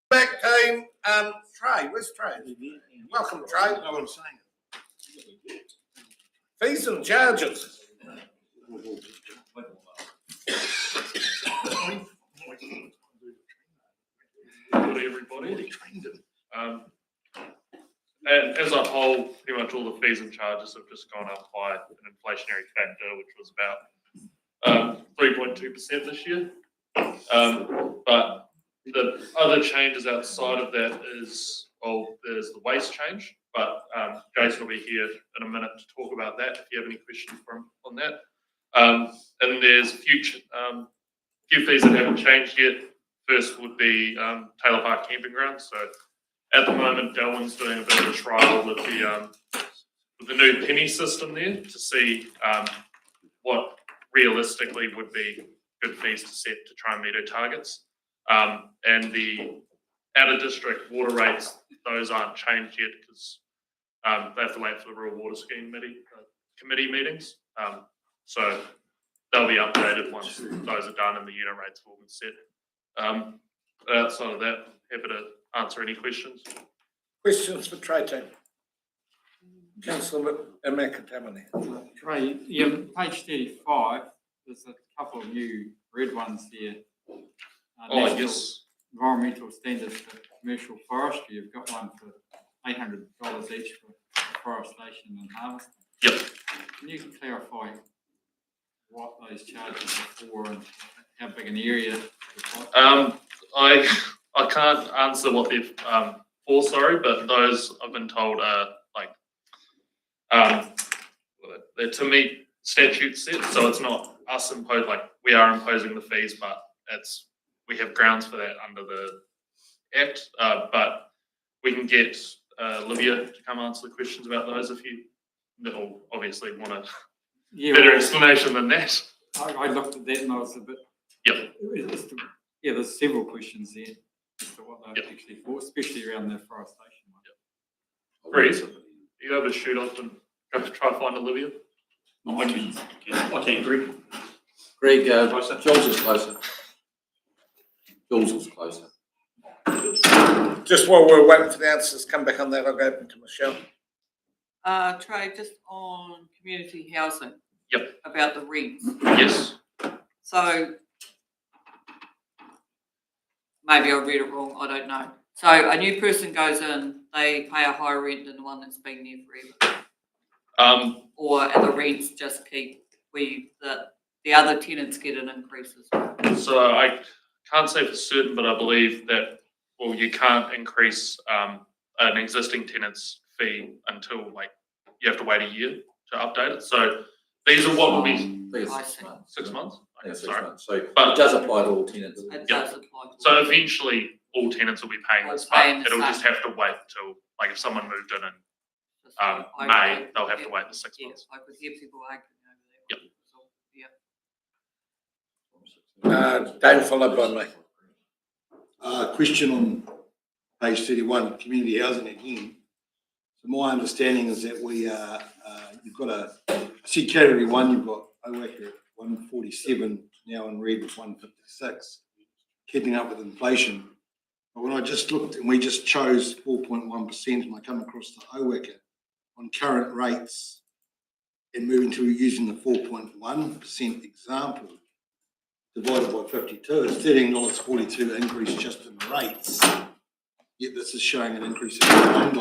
Back team, Trey, where's Trey? Welcome, Trey. No, I'm saying. Fees and charges. Good everybody. And as a whole, pretty much all the fees and charges have just gone up by an inflationary factor, which was about 3.2% this year. But the other changes outside of that is, well, there's the waste change, but Jason will be here in a minute to talk about that if you have any questions on that. And there's few fees that haven't changed yet. First would be Taylor Park Camping Ground. So at the moment, Delwyn's doing a bit of a trial with the new penny system there to see what realistically would be good fees to set to try and meet our targets. And the out-of-district water rates, those aren't changed yet because they have to wait for the Rural Water Scheme committee meetings. So they'll be updated once those are done and the unit rates will be set. Outside of that, happy to answer any questions. Questions for Trey team? Councillor McAtamaney. Trey, yeah, page 35, there's a couple of new red ones there. Yes. Environmental standards for commercial forestry. You've got one for $800 each for forestation and harvesting. Yep. Can you clarify what those charges are for and how big an area? I can't answer what they're for, sorry, but those I've been told are like they're to meet statute set, so it's not us imposed, like we are imposing the fees, but we have grounds for that under the Act, but we can get Livia to come answer the questions about those if you obviously want a better explanation than that. I looked at that and I was a bit... Yep. There's several questions there as to what they're actually for, especially around the forestation one. Breeze, are you able to shoot off and go to try to find Olivia? No, I can't, Greg. Greg, Jules is closer. Jules is closer. Just while we're waiting for the answers, come back on that, I'll go open to Michelle. Trey, just on community housing. Yep. About the rents. Yes. So maybe I read it wrong, I don't know. So a new person goes in, they pay a higher rent than the one that's been there forever. Or the rents just keep the other tenants get an increase as well. So I can't say for certain, but I believe that you can't increase an existing tenant's fee until you have to wait a year to update it. So these are what will be 6 months. Yeah, 6 sorry. months. So but it does apply to all tenants. It does apply. So eventually all tenants will be paying this, but it'll just have to wait till, if someone moved in May, they'll have to wait the 6 months. I could hear people arguing over that. Yep. Dave, followed by me. Question on page 31, community housing again. So my understanding is that you've got see category 1, you've got OWAC at 147, now in red with 156, keeping up with inflation. But when I just looked and we just chose 4.1% and I come across the OWAC on current rates and moving to using the 4.1% example divided by 52, it's $13.42 increase just in the rates. Yet this is showing an increase of $9.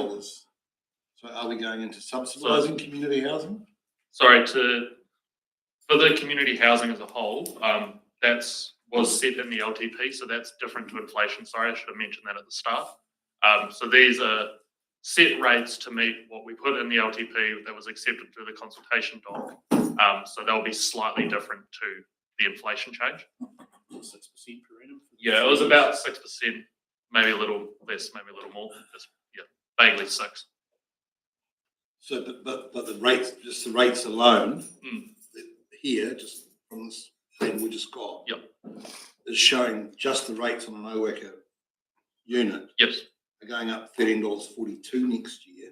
So are we going into subsidising community housing? Sorry, for the community housing as a whole, was set in the LTP, so that's different to inflation. Sorry, I should have mentioned that at the start. So these are set rates to meet what we put in the LTP that was accepted through the consultation doc. So they'll be slightly different to the inflation change. 6% per annum? Yeah, it was about 6%, maybe a little less, maybe a little more. Just, vaguely 6. So, but the rates, just the rates alone, here, just from this thing we just got, is showing just the rates on an OWAC unit. Yes. Are going up $13.42 next year.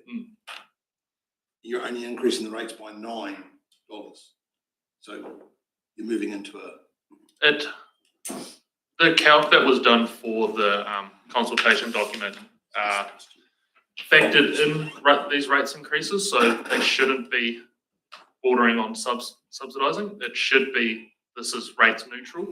You're only increasing the rates by 9. So you're moving into a, The calc that was done for the consultation document factored in these rates increases, so they shouldn't be bordering on subsidising. It should be, this is rates neutral.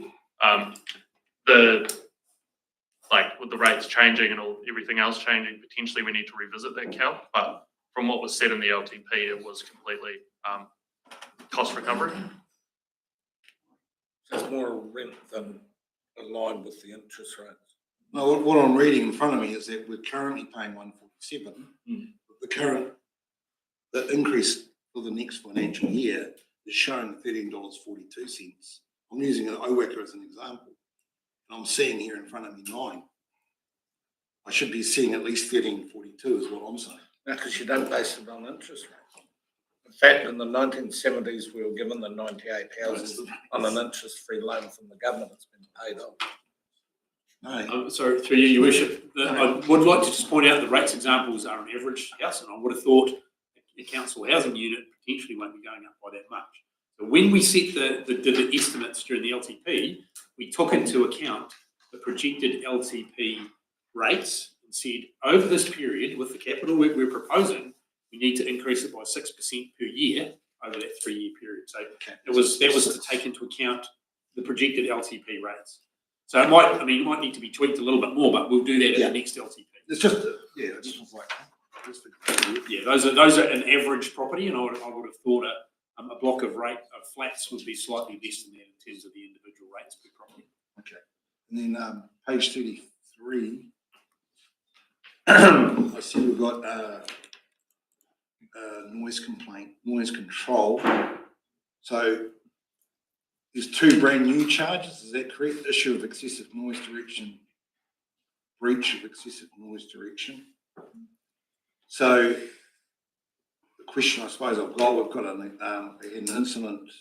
With the rates changing and everything else changing, potentially we need to revisit that calc. But from what was said in the LTP, it was completely cost recovery. There's more rent than aligned with the interest rates. no, what I'm reading in front of me is that we're currently paying 147. The increase for the next financial year is showing $13.42. I'm using an OWACR as an example. And I'm seeing here in front of me 9. I should be seeing at least 13.42 is what I'm saying. No, because you don't base it on interest rates. In fact, in the 1970s, we were given the 98 houses on an interest-free loan from the government. It's been paid off. No. Sorry, through you, Your Worship. I would like to just point out the rates examples are an average house, and I would have thought the council housing unit potentially won't be going up by that much. So when we set the estimates during the LTP, we took into account the projected LTP rates and said over this period, with the capital work we're proposing, we need to increase it by 6% per year over that 3-year period. So that was to take into account the projected LTP rates. So it might need to be tweaked a little bit more, but we'll do that at the next LTP. It's just, it's just like, those are an average property, and I would have thought a block of flats would be slightly less than that in terms of the individual rates per property. okay. And then page 33, I see we've got noise control. So there's 2 brand new charges, is that correct? Issue of excessive noise direction, breach of excessive noise direction. So the question I suppose I've got, we've got an incident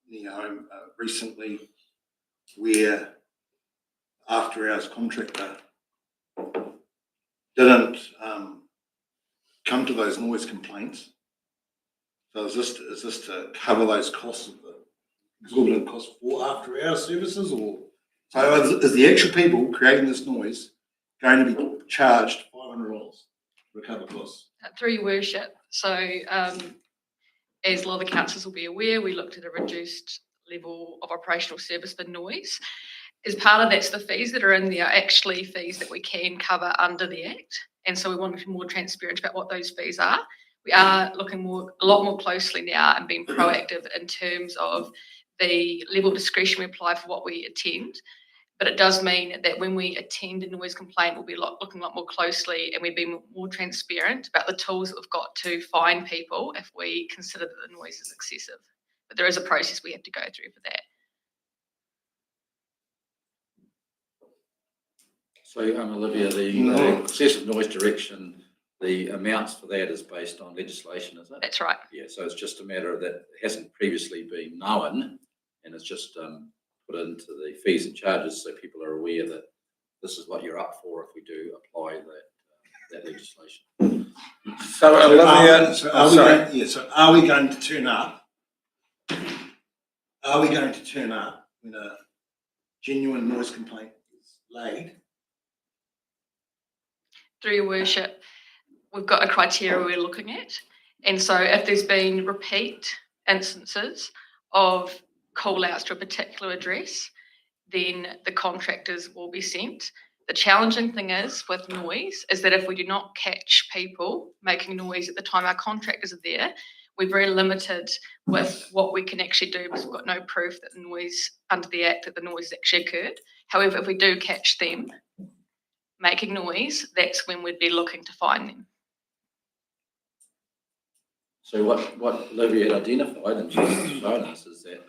near home recently where after hours contractor didn't come to those noise complaints. So is this to cover those costs of the exorbitant costs for after hours services, or so is the actual people creating this noise going to be charged $500 to recover costs? Through your worship. So as a lot of the councillors will be aware, we looked at a reduced level of operational service for noise. As part of that's the fees that are in there are actually fees that we can cover under the Act. And so we want to be more transparent about what those fees are. We are looking a lot more closely now and being proactive in terms of the level of discretion we apply for what we attend. But it does mean that when we attend a noise complaint, we'll be looking a lot more closely, and we've been more transparent about the tools that we've got to fine people if we consider that the noise is excessive. But there is a process we have to go through for that. So, Olivia, the excessive noise direction, the amounts for that is based on legislation, is it? That's right. Yeah, so it's just a matter of that it hasn't previously been known, and it's just put into the fees and charges so people are aware that this is what you're up for if we do apply that legislation. So, Olivia, are we going to turn up? Are we going to turn up when a genuine noise complaint is laid? Through your worship, we've got a criteria we're looking at. And so if there's been repeat instances of call outs to a particular address, then the contractors will be sent. The challenging thing is with noise is that if we do not catch people making noise at the time our contractors are there, we're very limited with what we can actually do because we've got no proof that the noise under the Act that the noise actually occurred. However, if we do catch them making noise, that's when we'd be looking to fine them. So what Olivia had identified and she's shown us is that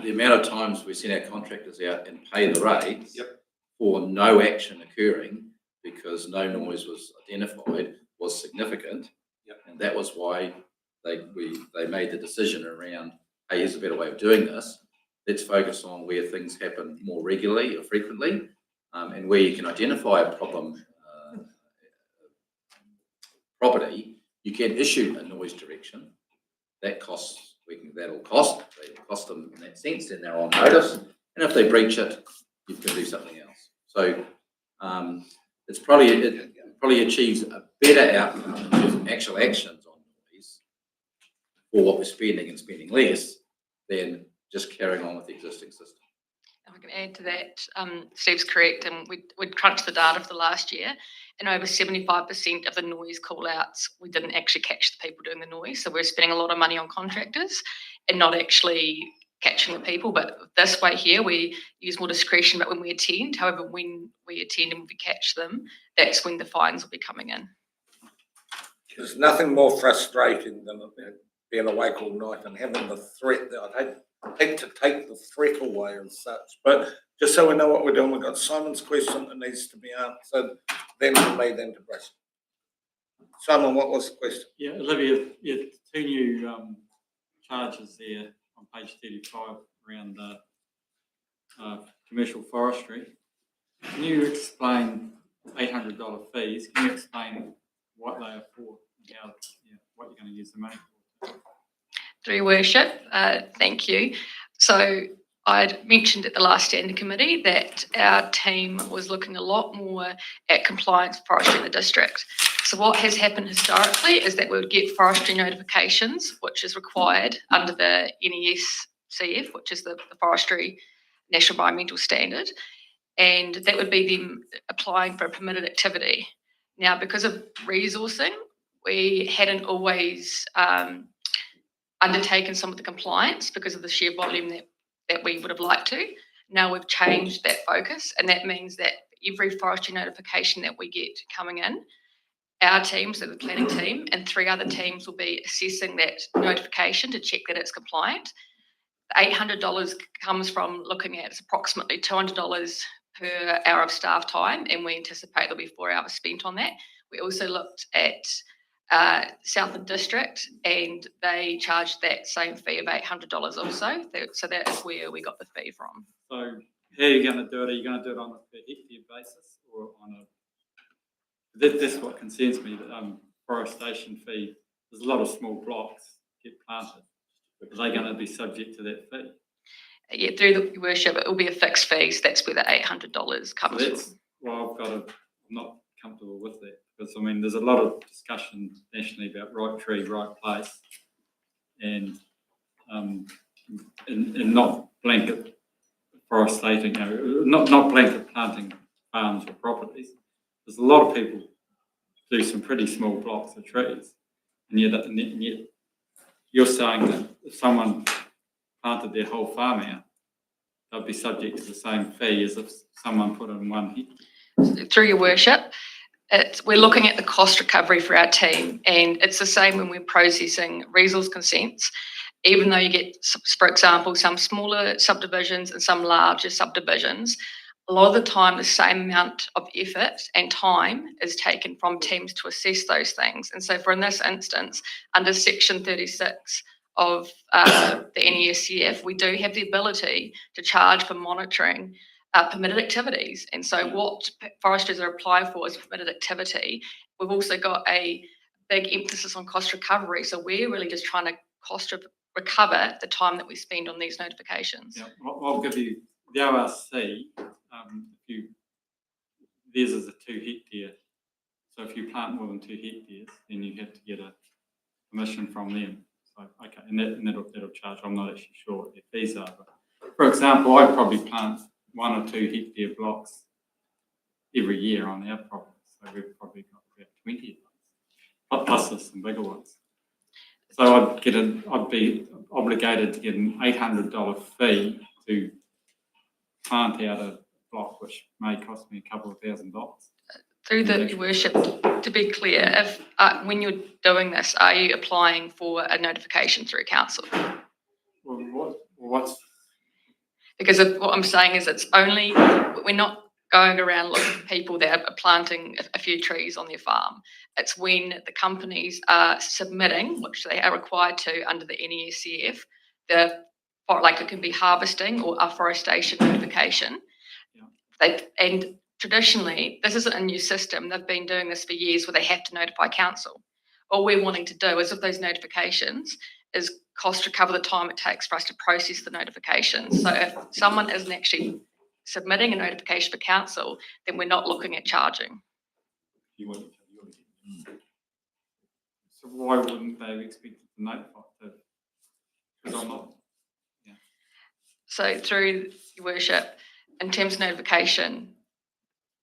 the amount of times we send our contractors out and pay the rates for no action occurring because no noise was identified was significant. And that was why they made the decision around, hey, here's a better way of doing this. Let's focus on where things happen more regularly or frequently, and where you can identify a problem property, you can issue a noise direction. that'll cost them in that sense, then they're on notice. And if they breach it, you can do something else. So it probably achieves a better outcome in terms of actual actions on noise for what we're spending and spending less than just carrying on with the existing system. If I can add to that, Steve's correct, and we'd crunched the data for the last year, and over 75% of the noise call-outs, we didn't actually catch the people doing the noise. So we're spending a lot of money on contractors and not actually catching the people. But this way here, we use more discretion, but when we attend, however, when we attend and we catch them, that's when the fines will be coming in. There's nothing more frustrating than being awake all night and having the threat that I'd hate to take the threat away as such. But just so we know what we're doing, we've got Simon's question that needs to be answered, then to me, then to Bruce. Simon, what was the question? Yeah, Olivia, two new charges there on page 35 around commercial forestry. Can you explain $800 fees? Can you explain what they are for and how, what you're going to use the money for? Through your worship, thank you. So I'd mentioned at the last standing committee that our team was looking a lot more at compliance forestry in the district. So what has happened historically is that we would get forestry notifications, which is required under the NESCF, which is the Forestry National Environmental Standard, and that would be them applying for a permitted activity. Now, because of resourcing, we hadn't always undertaken some of the compliance because of the sheer volume that we would have liked to. Now we've changed that focus, and that means that every forestry notification that we get coming in, our team, so the planning team, and 3 other teams will be assessing that notification to check that it's compliant. The $800 comes from looking at it's approximately $200 per hour of staff time, and we anticipate there'll be 4 hours spent on that. We also looked at Southland District, and they charged that same fee of $800 also. So that is where we got the fee from. So how are you going to do it? Are you going to do it on a per hectare basis or on a... That's what concerns me, that forestation fee. There's a lot of small blocks get planted. Are they going to be subject to that fee? Yeah, through the worship, it will be a fixed fee. So that's where the $800 comes from. Well, I'm not comfortable with that, because I mean, there's a lot of discussion nationally about right tree, right place, and not blanket forestation, not blanket planting farms or properties. There's a lot of people do some pretty small blocks of trees, and yet you're saying that if someone planted their whole farm out, they'll be subject to the same fee as if someone put in 1 hectare. Through your worship, we're looking at the cost recovery for our team, and it's the same when we're processing resource consents. Even though you get, for example, some smaller subdivisions and some larger subdivisions, a lot of the time the same amount of effort and time is taken from teams to assess those things. And so for in this instance, under section 36 of the NESCF, we do have the ability to charge for monitoring permitted activities. And so what foresters are applying for is permitted activity. We've also got a big emphasis on cost recovery. So we're really just trying to recover the time that we spend on these notifications. Yeah, I'll give you the ORC. Theirs is a 2 hectare. So if you plant more than 2 hectares, then you have to get a permission from them. So, okay, and that'll charge. I'm not actually sure what their fees are. But for example, I probably plant 1 or 2 hectare blocks every year on our property. So we've probably got about 20 of those, plus there's some bigger ones. So I'd be obligated to get an $800 fee to plant out a block, which may cost me a couple of $1,000. Through the worship, to be clear, if when you're doing this, are you applying for a notification through council? Well, what's... Because what I'm saying is we're not going around looking for people that are planting a few trees on their farm. It's when the companies are submitting, which they are required to under the NESCF, it can be harvesting or afforestation notification. Yeah. And traditionally, this isn't a new system. They've been doing this for years where they have to notify council. All we're wanting to do is with those notifications is cost recover the time it takes for us to process the notifications. So if someone isn't actually submitting a notification for council, then we're not looking at charging. So why wouldn't they have expected to notify? Because I'm not. So through your worship, in terms of notification,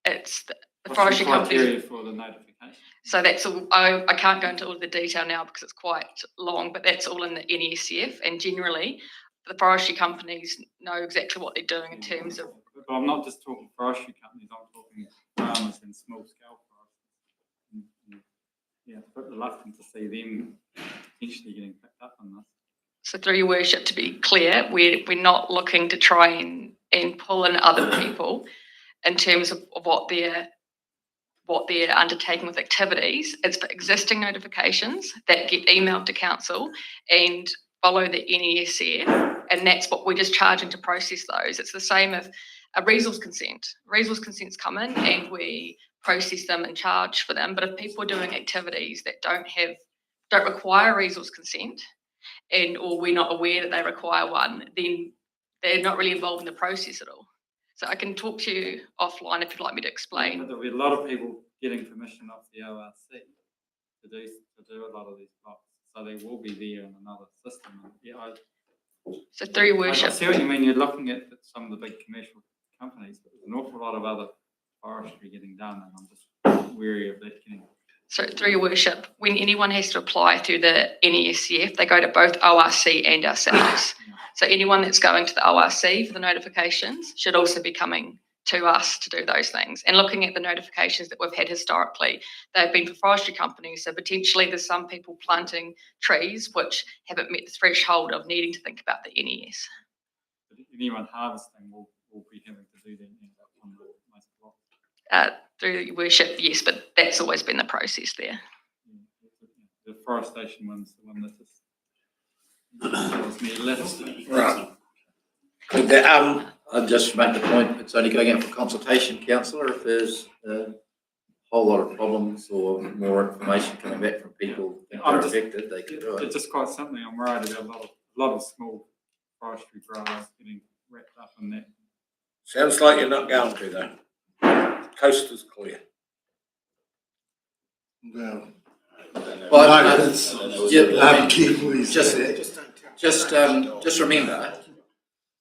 it's the What's forestry the criteria companies. for the notification? So that's all. I can't go into all the detail now because it's quite long, but that's all in the NESF. And generally, the forestry companies know exactly what they're doing in terms of. But I'm not just talking forestry companies. I'm talking farmers and small scale foresters. Yeah, a bit reluctant to see them potentially getting picked up on this. So through your worship, to be clear, we're not looking to try and pull in other people in terms of what they're undertaking with activities. It's for existing notifications that get emailed to council and follow the NESF, and that's what we're just charging to process those. It's the same if a resource consent. Resource consents come in and we process them and charge for them. But if people are doing activities that don't require resource consent, or we're not aware that they require one, then they're not really involved in the process at all. So I can talk to you offline if you'd like me to explain. But there'll be a lot of people getting permission off the ORC to do a lot of these blocks. So they will be there in another system. And yeah, So through your I worship, see what you mean. You're looking at some of the big commercial companies, but there's an awful lot of other forestry getting done, and I'm just wary of that getting. so through your worship, when anyone has to apply through the NESF, they go to both ORC and ourselves. So anyone that's going to the ORC for the notifications should also be coming to us to do those things. And looking at the notifications that we've had historically, they've been for forestry companies. So potentially there's some people planting trees which haven't met the threshold of needing to think about the NES. But anyone harvesting will be having to do that on most blocks. Through your worship, yes, but that's always been the process there. The forestation one's the one that tells me less. Right. Could the, I'll just make the point, it's only going out for consultation, councillor, if there's a whole lot of problems or more information coming back from people that are affected, they can do it. It's just quite something I'm worried about. A lot of small forestry growers getting wrapped up in that. sounds like you're not going to though. Coast is clear. Well, Well, no, it's, yeah, carefully just remember,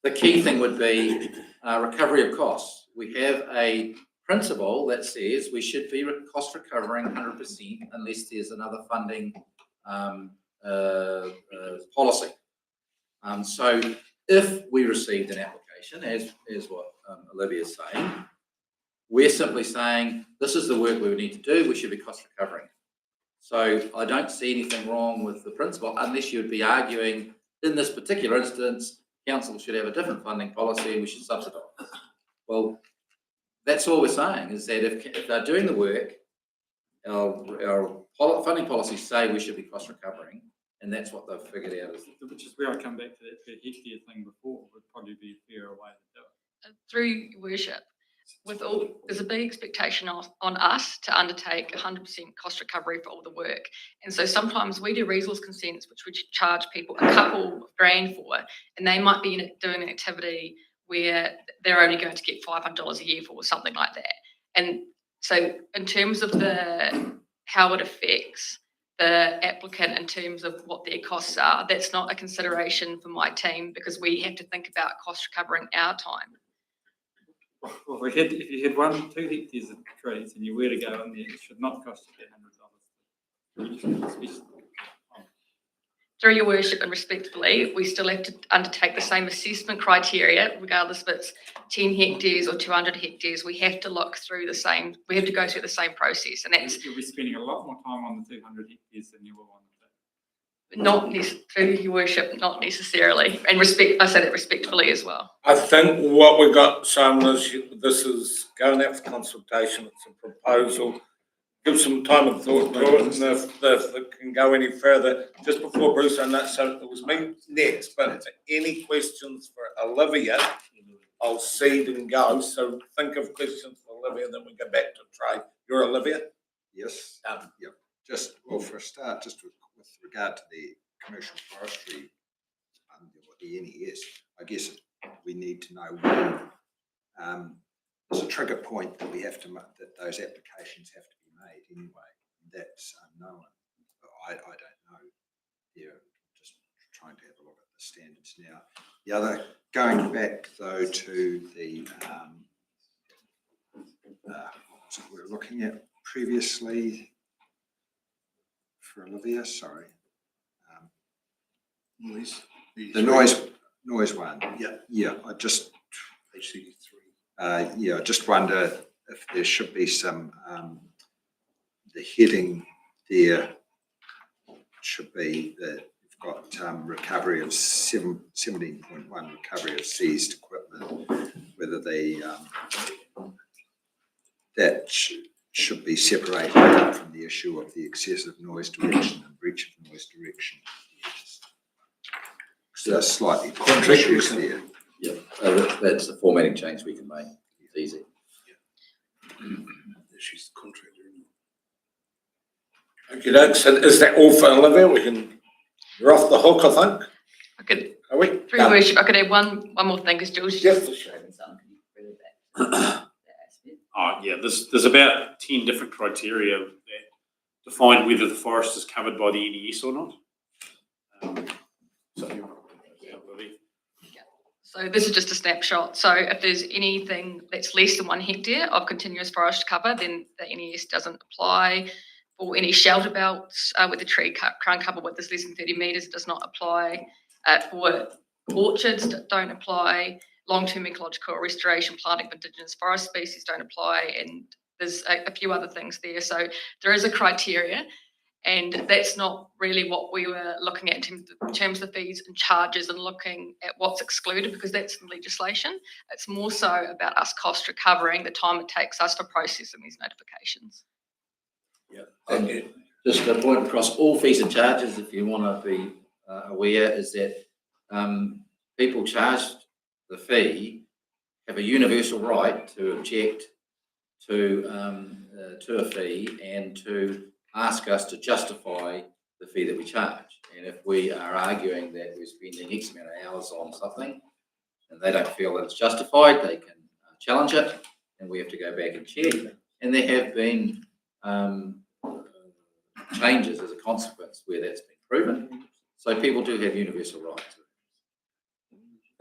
the key thing would be recovery of costs. We have a principle that says we should be cost recovering 100% unless there's another funding policy. So if we received an application, as what Olivia is saying, we're simply saying this is the work we would need to do, we should be cost recovering. So I don't see anything wrong with the principle unless you'd be arguing in this particular instance, council should have a different funding policy and we should subsidise. Well, that's all we're saying is that if they're doing the work, our funding policies say we should be cost recovering, and that's what they've figured out. Which is where I come back to that per hectare thing before, would probably be a fairer way to do it. Through your worship, there's a big expectation on us to undertake 100% cost recovery for all the work. And so sometimes we do resource consents, which we charge people a couple of grand for, and they might be doing an activity where they're only going to get $500 a year for or something like that. And so in terms of how it affects the applicant in terms of what their costs are, that's not a consideration for my team because we have to think about cost recovering our time. Well, if you had 2 hectares of trees and you were to go in there, it should not cost you $100. Through your worship and respectfully, we still have to undertake the same assessment criteria, regardless if it's 10 hectares or 200 hectares. We have to go through the same process. And that's You'll be spending a lot more time on the 200 hectares than you will on through your worship, not necessarily. And I say that respectfully as well. I think what we've got, Simon, is this is going out for consultation. It's a proposal. Give some time and thought to it, and if it can go any further, just before Bruce, I know, so it was me next, but any questions for Olivia, I'll cede and go. So think of questions for Olivia, then we go back to Trey. You're Olivia? Yes. Yeah. Just, well, for a start, just with regard to the commercial forestry, the NES, I guess we need to know when there's a trigger point that we have to that those applications have to be made anyway. That's unknown. I don't know. Yeah, just trying to have a look at the standards now. The other, going back though to the what was it we were looking at previously for Olivia, sorry. Noise. The noise one. Yeah. Yeah, I just, HCD3. yeah, I just wonder if there should be some, the heading there should be that you've got recovery of 17.1 recovery of seized equipment, whether they, that should be separated out from the issue of the excessive noise direction and breach of noise direction. So that's slightly issues there. Yeah, that's the formatting change we can make. It's easy. She's the contractor. Okay, so is that all for Olivia? You're off the hook, I think. I could, Are we? through your worship, I could add one more thing, because Jules Yes. just showed me something. Can you bring it back? That aspect? Oh, yeah, there's about 10 different criteria that define whether the forest is covered by the NES or not. So, yeah, Lily. So this is just a snapshot. So if there's anything that's less than 1 hectare of continuous forest cover, then the NES doesn't apply. For any shelter belts with the tree crown cover width is less than 30 metres, it does not apply. For orchards, don't apply. Long-term ecological restoration, planting of indigenous forest species don't apply. And there's a few other things there. So there is a criteria. And that's not really what we were looking at in terms of fees and charges and looking at what's excluded, because that's in legislation. It's more so about us cost recovering the time it takes us for processing these notifications. Yeah. Just a point across all fees and charges, if you want to be aware, is that people charged the fee have a universal right to object to a fee and to ask us to justify the fee that we charge. And if we are arguing that we're spending X amount of hours on something and they don't feel that it's justified, they can challenge it, and we have to go back and check. And there have been changes as a consequence where that's been proven. So people do have universal rights.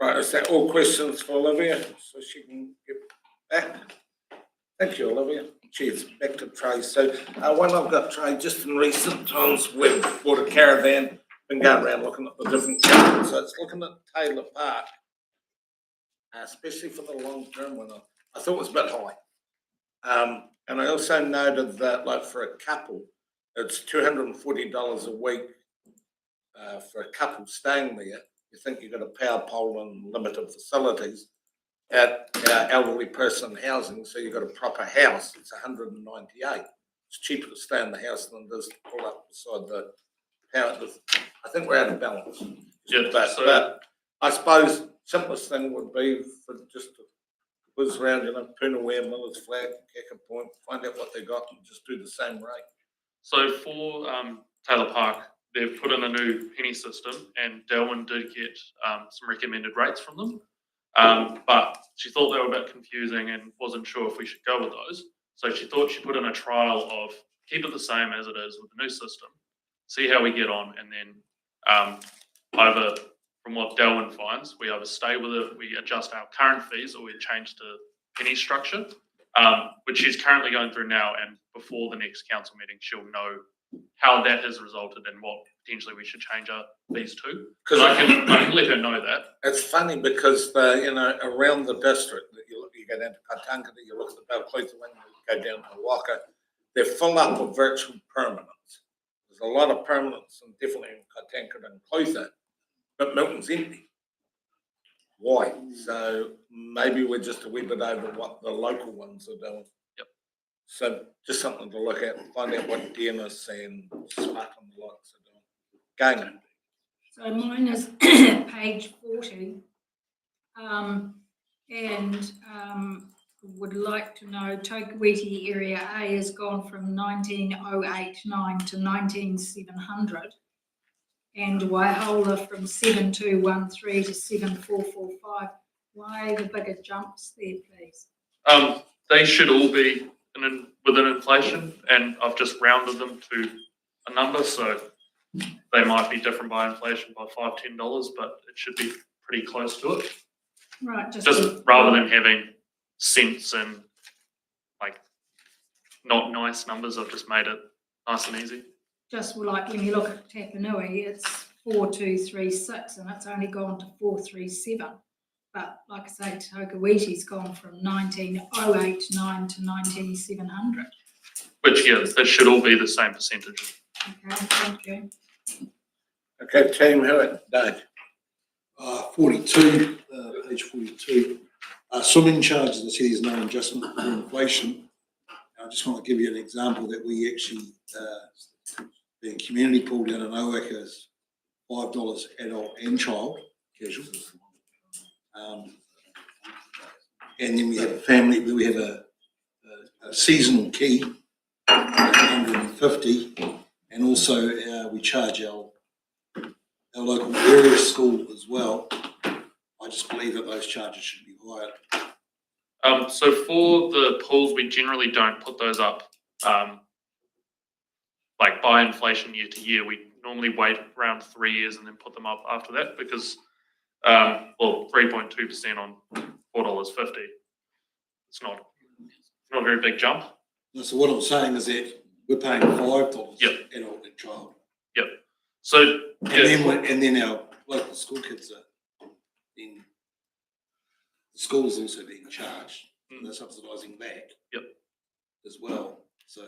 Right, is that all questions for Olivia? So she can get back. Thank you, Olivia. Cheers. Back to Trey. So one I've got, Trey, just in recent times we've bought a caravan, been going around looking at the different caravans. So it's looking at Taylor Park, especially for the long term one. I thought it was a bit high. And I also noted that, like, for a couple, it's $240 a week for a couple staying there. You think you've got a power pole and limited facilities at elderly person housing, so you've got a proper house. It's $198. It's cheaper to stay in the house than it is to pull up beside the power. I think we're out of balance. Yeah, But I suppose simplest thing would be for just to whiz around, Poonaware, Miller's Flat, Keka Point, find out what they got and just do the same rate. So for Taylor Park, they've put in a new penny system, and Delwyn did get some recommended rates from them. But she thought they were a bit confusing and wasn't sure if we should go with those. So she thought she'd put in a trial of keep it the same as it is with the new system, see how we get on, and then either, from what Delwyn finds, we either stay with it, we adjust our current fees, or we change to penny structure, which she's currently going through now. And before the next council meeting, she'll know how that has resulted and what potentially we should change our fees to. Because I can let her know that. It's funny because around the district that you go down to Katangata, you look at the Balclutha one, you go down to Waka, they're full up of virtual permanents. There's a lot of permanents, and definitely in Katangata and Clutha, but Milton's empty. Why? So maybe we're just a wee bit over what the local ones are doing. Yep. So just something to look at and find out what Dennis and Smart and the likes are doing. Going. So mine is page 40, and would like to know Tokawiti Area A has gone from 19,089 to 19,700, and Waihola from 7213 to 7445. Why the bigger jumps there, please? They should all be within inflation, and I've just rounded them to a number, so they might be different by inflation by $5–10, but it should be pretty close to it. Right, Just rather than having cents and like not nice numbers, I've just made it nice and easy. just like when you look at Tapanui, it's 4236 and it's only gone to 437. But like I say, Tokawiti's gone from 19089 to 19700. Which, yeah, that should all be the same percentage. Okay, thank you. Okay, team, who it, Dave? 42, page 42. Swimming charges, I see there's no adjustment for inflation. I just want to give you an example that we actually, being community pool down in Owaka is $5 adult and child, casual. And then we have a family, we have a seasonal key, 150, and also we charge our local area school as well. I just believe that those charges should be higher. So for the pools, we generally don't put those up like by inflation year to year. We normally wait around 3 years and then put them up after that because, 3.2% on $4.50. It's not a very big jump. So what I'm saying is that we're paying $5 Yep. adult and child. Yep. So And then our local school kids are being, the school's also being charged. They're subsidising that. Yep. As well. So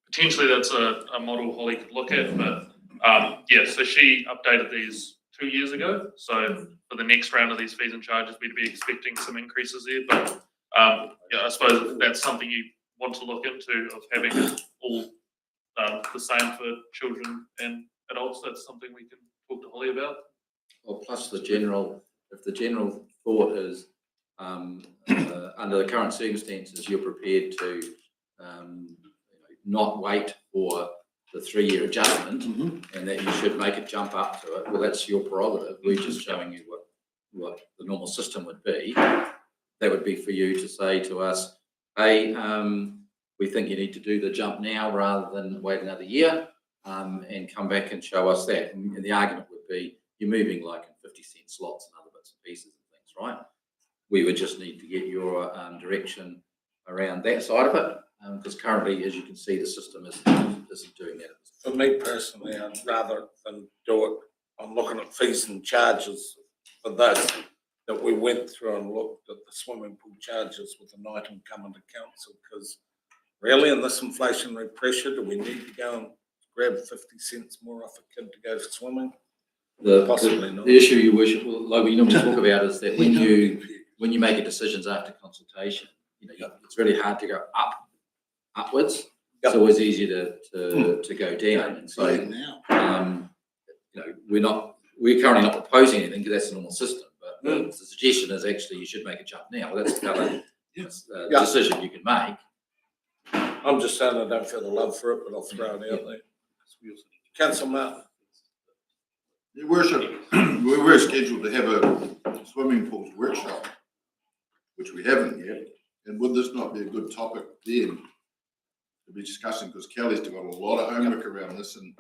potentially that's a model Holly could look at, but so she updated these 2 years ago. So for the next round of these fees and charges, we'd be expecting some increases there. But I suppose if that's something you want to look into, of having it all the same for children and adults, that's something we can talk to Holly about. Well, plus if the general thought is under the current circumstances, you're prepared to not wait for the 3-year adjustment, and that you should make a jump up to it. Well, that's your prerogative. We're just showing you what the normal system would be. That would be for you to say to us, hey, we think you need to do the jump now rather than wait another year, and come back and show us that. And the argument would be, you're moving like in 50-cent slots and other bits and pieces and things, right? We would just need to get your direction around that side of it, because currently, as you can see, the system isn't doing that. For me personally, I'd rather than do it, I'm looking at fees and charges for this, that we went through and looked at the swimming pool charges with an item coming to council, because really in this inflationary pressure, do we need to go and grab 50 cents more off a kid to go swimming? Possibly not. The issue, your worship, like we normally talk about, is that when you make a decisions after consultation, it's really hard to go upwards. It's always easier to go down. And so we're currently not proposing anything because that's the normal system. But the suggestion is actually you should make a jump now. Well, that's the other decision you can make. I'm just saying I don't feel the love for it, but I'll throw it out there. Councillor Martin. Your worship, we were scheduled to have a swimming pools workshop, which we haven't yet. And would this not be a good topic then to be discussing? Because Kelly's got a lot of homework around this, and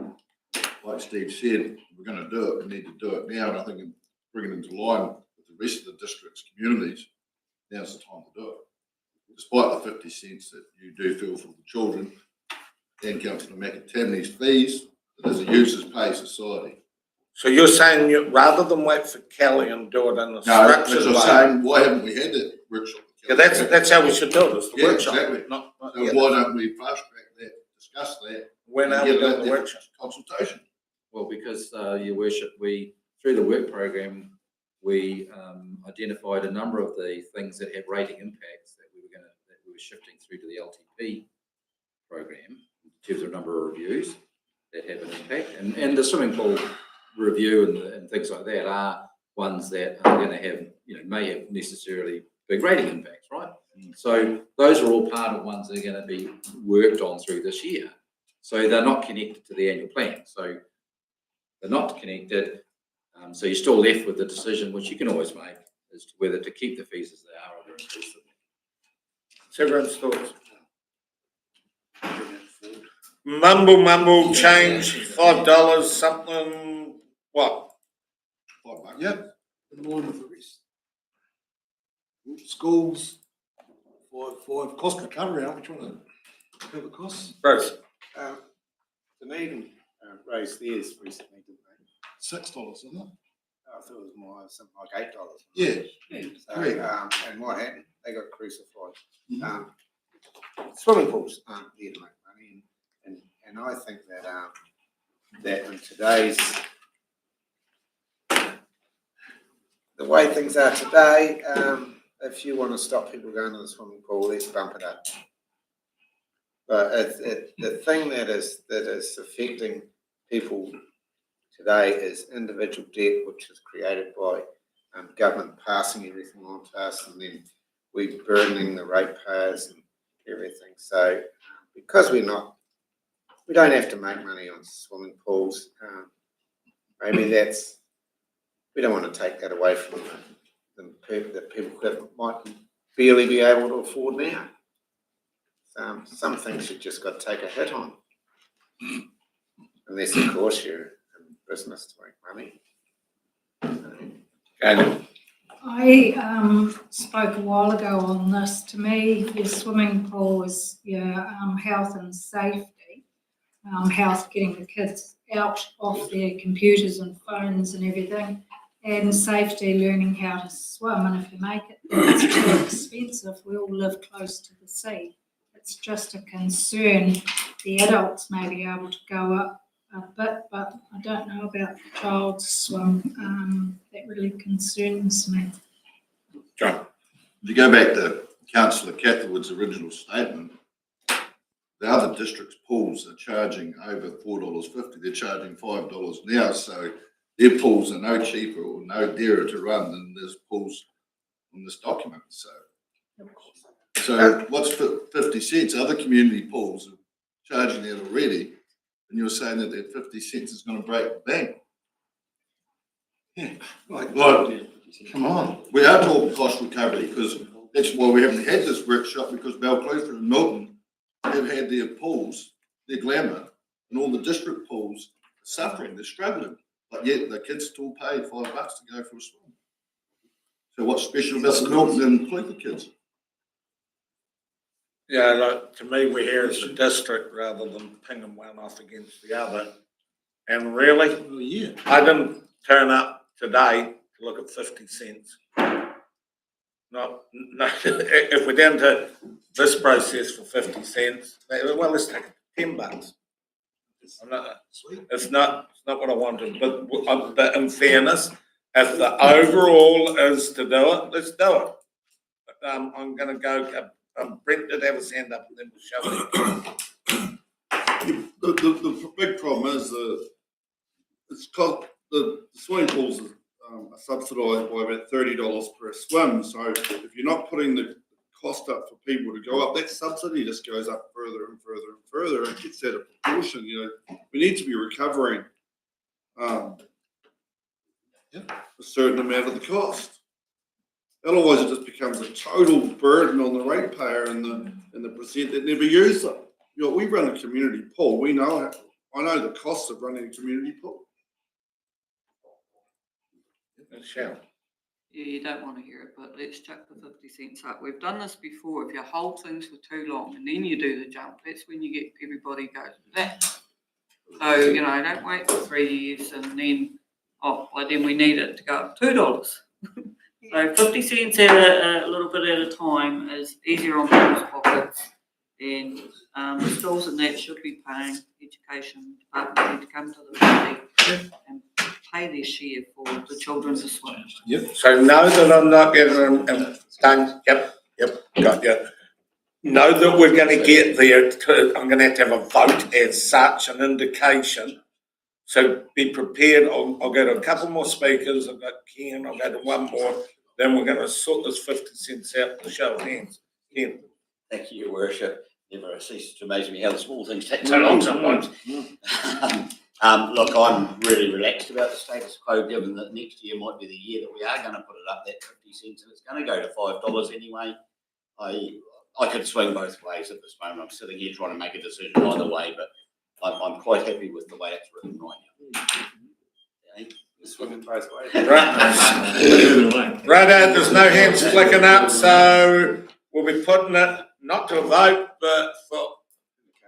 like Steve said, we're going to do it. We need to do it now, and I think bring it into line with the rest of the district's communities. Now's the time to do it. Despite the 50 cents that you do feel for the children, and Councillor McAtamney's fees, it is a users pay society. So you're saying rather than wait for Kelly and do it in a No, structured as way? I'm saying, why haven't we had that workshop? Yeah, that's how we should do it, is the workshop. Exactly. Not So why don't we fast track that, discuss that? when are we doing the workshop? Consultation. Well, because your worship, we through the work program, we identified a number of the things that have rating impacts that we were shifting through to the LTP program in terms of a number of reviews that have an impact, and the swimming pool review and things like that are ones that are going to have, may have necessarily big rating impacts, right? So those are all part of ones that are going to be worked on through this year. So they're not connected to the annual plan. So they're not connected. So you're still left with the decision, which you can always make, as to whether to keep the fees as they are or to increase them. Everyone's thoughts. Mumble change, $5 something, what? $5. Yep. In line with the rest. Schools, for cost recovery, how much you want to cover costs? Bruce, Dunedin raised theirs recently, didn't they? $6, isn't it? I thought it was more something like $8. Yeah. So, Correct. and what happened? They got crucified. Mhm. Swimming pools aren't there to make money, and I think that that in today's the way things are today, if you want to stop people going to the swimming pool, let's bump it up. But the thing that is affecting people today is individual debt, which is created by government passing everything on to us, and then we burdening the ratepayers and everything. So because we don't have to make money on swimming pools. Maybe we don't want to take that away from the people that might barely be able to afford now. Some things you've just got to take a hit on, unless of course you're in business to make money. and I spoke a while ago on this. To me, your swimming pool is your health and safety, health, getting the kids out off their computers and phones and everything, and safety, learning how to swim. And if you make it, it's too expensive. We all live close to the sea. It's just a concern. The adults may be able to go up a bit, but I don't know about the child swim. That really concerns me. John, If you go back to Councillor Catherwood's original statement, the other districts' pools are charging over $4.50. They're charging $5 now, so their pools are no cheaper or no dearer to run than there's pools on this document. So what's 50 cents? Other community pools are charging that already, and you're saying that 50 cents is going to break the bank. Yeah, like, come on. We are talking cost recovery, because that's why we haven't had this workshop, because Balclutha and Milton have had their pools, their glamour, and all the district pools are suffering, they're struggling. But yet the kids still pay $5 to go for a swim. So what's special about the Milton and Clutha kids? yeah, like, to me, we're here as a district rather than pinging one off against the other. And really, Well, yeah. I didn't turn up today to look at 50 cents. No, if we're down to this process for 50 cents, well, let's take it to $10. It's not what I wanted, but in fairness, if the overall is to do it, let's do it. But, I'm going to go. Brent did have his hand up, and then we'll shove it. The big problem is it's called the swimming pools are subsidised by about $30 per swim. So if you're not putting the cost up for people to go up, that subsidy just goes up further and further and further, and gets out of proportion. You know, we need to be recovering a certain amount of the cost. Otherwise, it just becomes a total burden on the ratepayer and the percent that never use them. You know, we run a community pool. I know the costs of running a community pool. Michelle. Yeah, you don't want to hear it, but let's chuck the 50 cents up. We've done this before. If you hold things for too long and then you do the jump, that's when you get everybody goes back. So, you know, don't wait for 3 years and then, by then we need it to go up $2. So 50 cents at a little bit at a time is easier on people's pockets, and the schools and that should be paying education department need to come to the party and pay their share for the children to swim. Yep. So know that I'm not getting done. Yep, got you. Know that we're going to get there. I'm going to have a vote as such, an indication. So be prepared. I'll go to a couple more speakers. I've got Ken. I'll go to one more. Then we're going to sort this 50 cents out with a show of hands. Ken. Thank you, Your Worship. Never ceases to amaze me how the small things take so long sometimes. Look, I'm really relaxed about the status quo, given that next year might be the year that we are going to put it up that 50 cents, and it's going to go to $5 anyway. I could swing both ways at this moment. I'm sitting here trying to make a decision either way, but I'm quite happy with the way it's written right now. Okay? Swinging both ways. Right, there's no hands clicking up, so we'll be putting it not to a vote, but for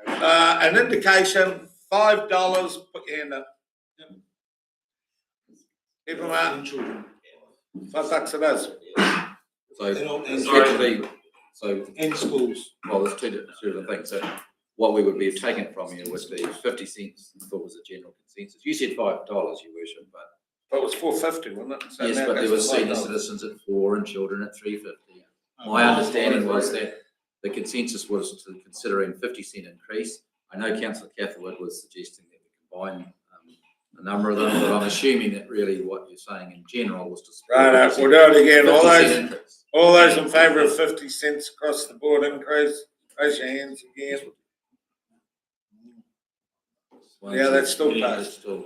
an indication, $5, put your hand up. Keep them out. $5 it is. So And effectively, so, And schools. well, there's two different things. So what we would be taking from you would be 50 cents, I thought was a general consensus. You said $5, your worship, but It was $4.50, wasn't it? So yes, now but it there goes was to senior $5. citizens at $4 and children at $3.50. My understanding was that the consensus was to considering 50-cent increase. I know Councillor Catherwood was suggesting that we combine a number of them, but I'm assuming that really what you're saying in general was to support. Right, we'll do it again. 50-cent increase. All those in favour of 50 cents across the board increase, raise your hands again. Yeah, that's still passed. Still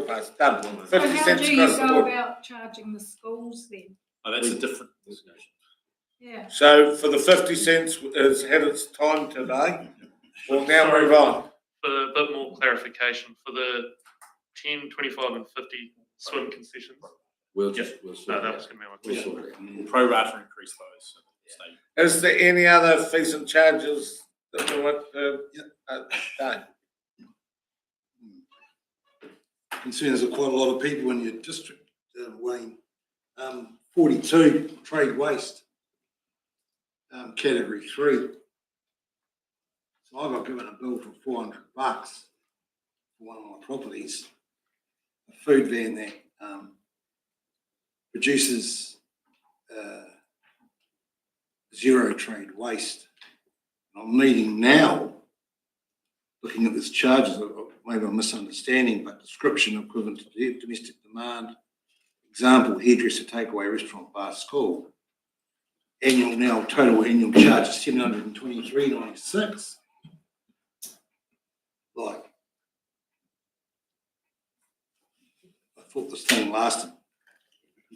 passed. Done. So 50 how cents do you across the go board. about charging the schools then? Oh, that's a different discussion. Yeah. So for the 50 cents has had its time today. We'll now move on. For a bit more clarification, for the 10, 25 and 50 swim concessions. We'll Yep. sort No, it that out. was going to be my We'll question. sort it out. Pro rata increase those. So Is there any other fees and charges that we want to done? Concerns of quite a lot of people in your district, Wayne. 42, trade waste, category 3. So I got given a bill for $400 for one of my properties, a food van that produces zero trade waste. And I'm needing now, looking at this charges, maybe I'm misunderstanding, but description equivalent to domestic demand. Example, hairdresser, takeaway, restaurant, bar, school. Total annual charge is $723.96. Like, I thought this thing lasted,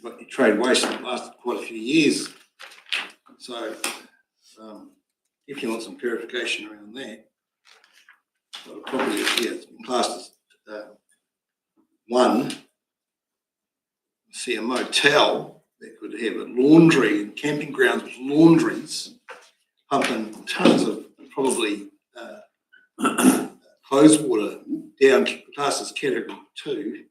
but your trade waste lasted quite a few years. So, if you want some clarification around that, well, probably, yeah, it's been classed as one. See a motel that could have a laundry and camping grounds with laundries, pumping tons of probably clothes water down, classed as category 2,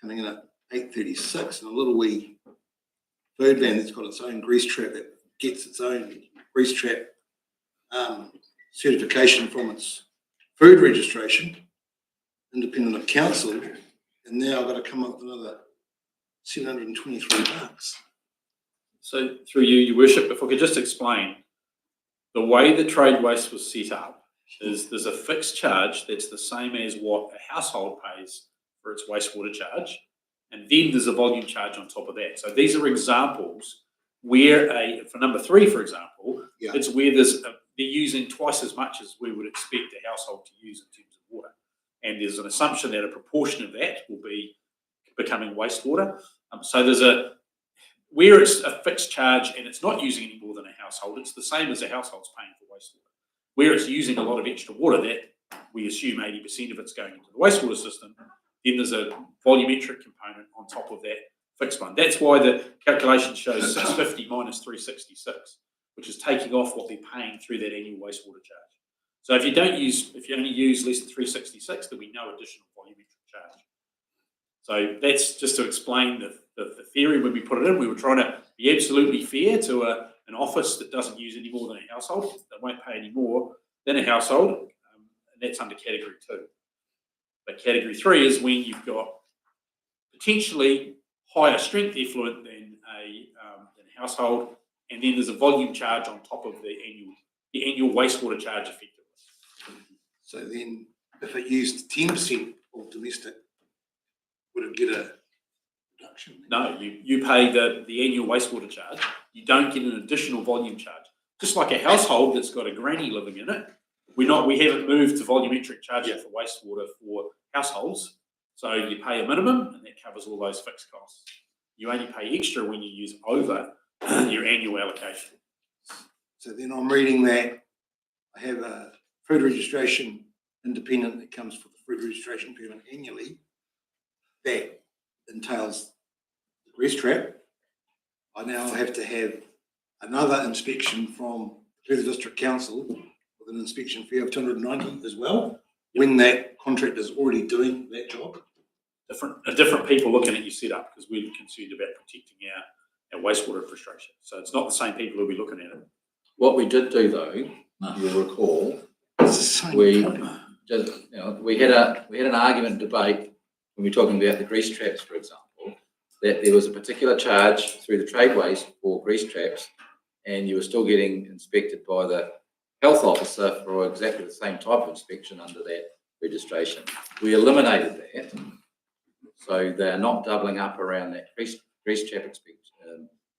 coming in at $8.36, and a little wee food van that's got its own grease trap that gets its own grease trap certification from its food registration, independent of council, and now I've got to come up with another $723. So through you, your worship, if I could just explain, the way the trade waste was set up is there's a fixed charge that's the same as what a household pays for its wastewater charge, and then there's a volume charge on top of that. So these are examples where for number 3, for example, it's where they're using twice as much as we would expect a household to use in terms of water. And there's an assumption that a proportion of that will be becoming wastewater. So there's where it's a fixed charge and it's not using any more than a household, it's the same as a household's paying for wastewater. Where it's using a lot of extra water, that we assume 80% of it's going into the wastewater system, then there's a volumetric component on top of that fixed one. That's why the calculation shows 650 minus 366, which is taking off what they're paying through that annual wastewater charge. So if you only use less than 366, there'll be no additional volumetric charge. So that's just to explain the theory. When we put it in, we were trying to be absolutely fair to an office that doesn't use any more than a household, that won't pay any more than a household, and that's under category 2. But category 3 is when you've got potentially higher strength effluent than a household, and then there's a volume charge on top of the annual wastewater charge effectively. So then, if it used 10% of domestic, would it get a reduction? No, you pay the annual wastewater charge. You don't get an additional volume charge. Just like a household that's got a granny living in it, we haven't moved to volumetric charging for wastewater for households. So you pay a minimum and that covers all those fixed costs. You only pay extra when you use over your annual allocation. So then I'm reading that I have a food registration independent that comes for the food registration permit annually. That entails the grease trap. I now have to have another inspection from the District Council with an inspection fee of $290 as well, when that contractor is already doing that job. Different people looking at your setup because we're concerned about protecting our wastewater infrastructure. So it's not the same people who'll be looking at it. What we did do though, you'll recall, It's the same we company. just, we had an argument debate when we were talking about the grease traps, for example, that there was a particular charge through the tradeways for grease traps, and you were still getting inspected by the health officer for exactly the same type of inspection under that registration. We eliminated that, so they're not doubling up around that grease trap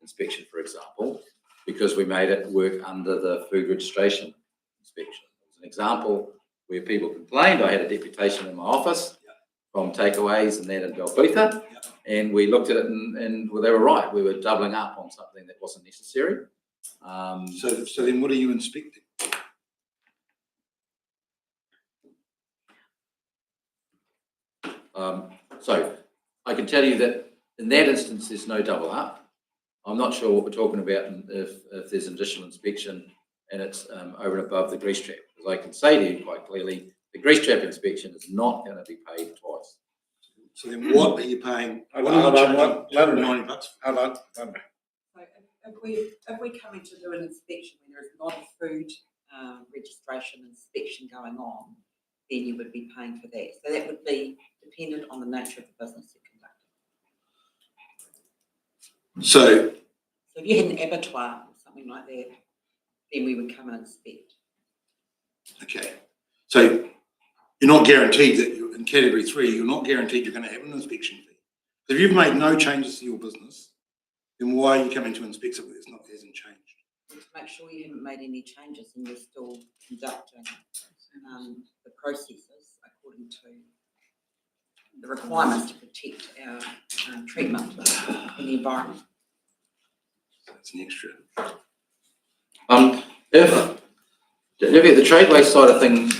inspection, for example, because we made it work under the food registration inspection. As an example, where people complained, I had a deputation in my office from takeaways and that in Belpetha, and we looked at it and well, they were right. We were doubling up on something that wasn't necessary. So then what are you inspecting? So I can tell you that in that instance, there's no double up. I'm not sure what we're talking about if there's additional inspection and it's over and above the grease trap. Because I can say to you quite clearly, the grease trap inspection is not going to be paid twice. So then what are you paying? Hold What on, are you hold on, charging? hold on. $290. Hold on. So if we come in to do an inspection when there is not a food registration inspection going on, then you would be paying for that. So that would be dependent on the nature of the business you're conducting. So So if you had an abattoir or something like that, then we would come and inspect. okay, so you're not guaranteed that you're in category 3, you're not guaranteed you're going to have an inspection fee. If you've made no changes to your business, then why are you coming to inspect something that hasn't changed? To make sure you haven't made any changes and you're still conducting the processes according to the requirements to protect our treatment in the environment. That's an extra. If looking at the tradeway side of things,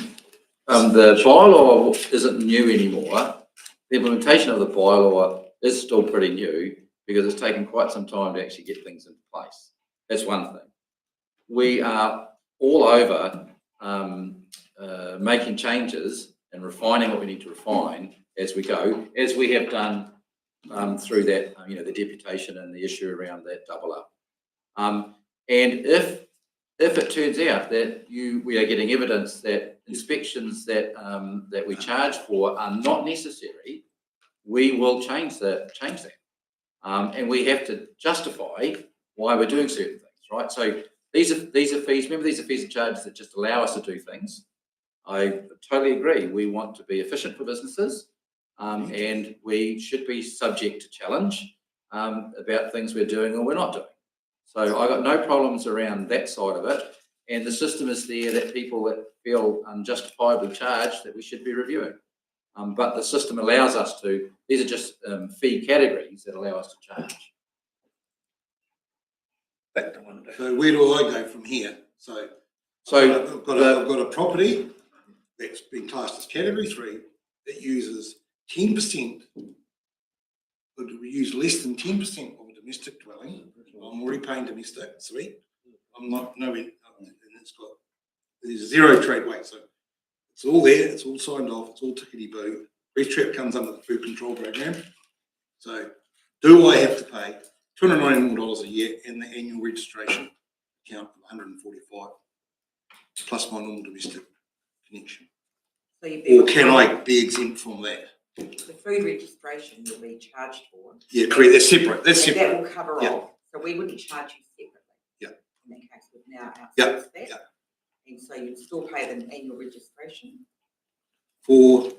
the bylaw isn't new anymore. The implementation of the bylaw is still pretty new because it's taken quite some time to actually get things into place. That's one thing. We are all over making changes and refining what we need to refine as we go, as we have done through that, the deputation and the issue around that double up. And if it turns out that we are getting evidence that inspections that we charge for are not necessary, we will change that. And we have to justify why we're doing certain things, right? So these are fees. Remember, these are fees and charges that just allow us to do things. I totally agree. We want to be efficient for businesses, and we should be subject to challenge about things we're doing or we're not doing. So I got no problems around that side of it. And the system is there that people that feel unjustifiably charged that we should be reviewing. But the system allows us to, these are just fee categories that allow us to charge. So where do I go from here? So I've got a property that's been classed as category 3 that uses 10%, would use less than 10% of a domestic dwelling. I'm already paying domestic, sweet. I'm not nowhere, and there's 0 trade weight, so it's all there, it's all signed off, it's all tickety-boo. Grease trap comes under the food control program. So do I have to pay $290 more a year and the annual registration account of $145 plus my normal domestic connection? So you'd Or can I be exempt from that? the food registration you'll be charged for. Yeah, correct, that's separate, that's And separate. that will cover Yeah. off. So we wouldn't charge you separately. Yeah. In that case, we've now Yeah, outsourced that. yeah. And so you'd still pay the annual registration. For,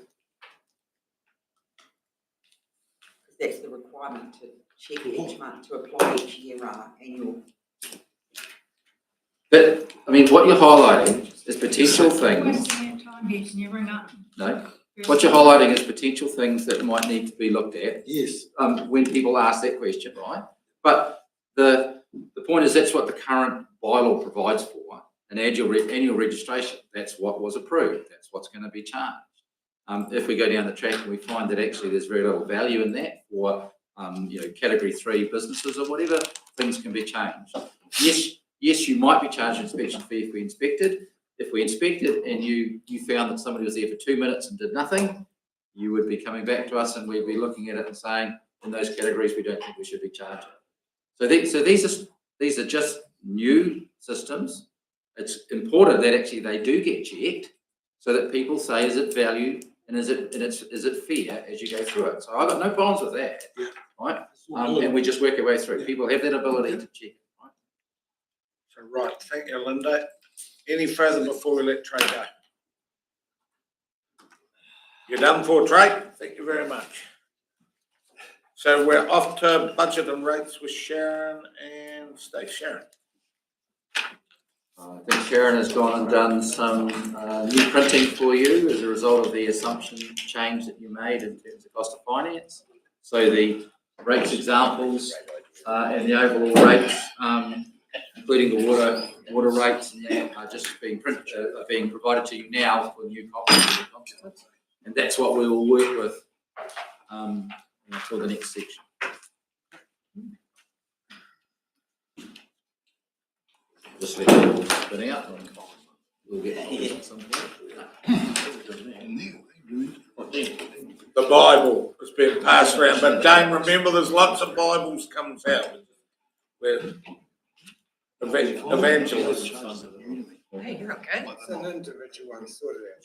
That's the requirement to check each month, to apply each year annual. But, I mean, what you're highlighting is potential things. Wasting your time here, can you ring up? No, what you're highlighting is potential things that might need to be looked at. Yes. When people ask that question, right? But the point is that's what the current bylaw provides for, an annual registration. That's what was approved. That's what's going to be charged. If we go down the track and we find that actually there's very little value in that for, category 3 businesses or whatever, things can be changed. Yes, you might be charged an inspection fee if we inspected. If we inspected and you found that somebody was there for 2 minutes and did nothing, you would be coming back to us and we'd be looking at it and saying, in those categories, we don't think we should be charging. So these are just new systems. It's important that actually they do get checked so that people say, is it value and is it fair as you go through it? So I've got no problems with that, right? And we just work our way through. People have that ability to check, right? So, right, thank you, Linda. Any further before we let Trey go? You're done for, Trey? Thank you very much. So we're off to budget and rates with Sharon and Stacey. Sharon. I think Sharon has gone and done some new printing for you as a result of the assumption change that you made in terms of cost of finance. So the rates examples and the overall rates, including the water rates, and that are just being provided to you now for new copies. And that's what we will work with for the next section. Just let it all spin out and we'll get at some point. The Bible has been passed around, but Dane, remember there's lots of Bibles comes out with evangelists. Hey, you're okay. It's an individual one, sort of that.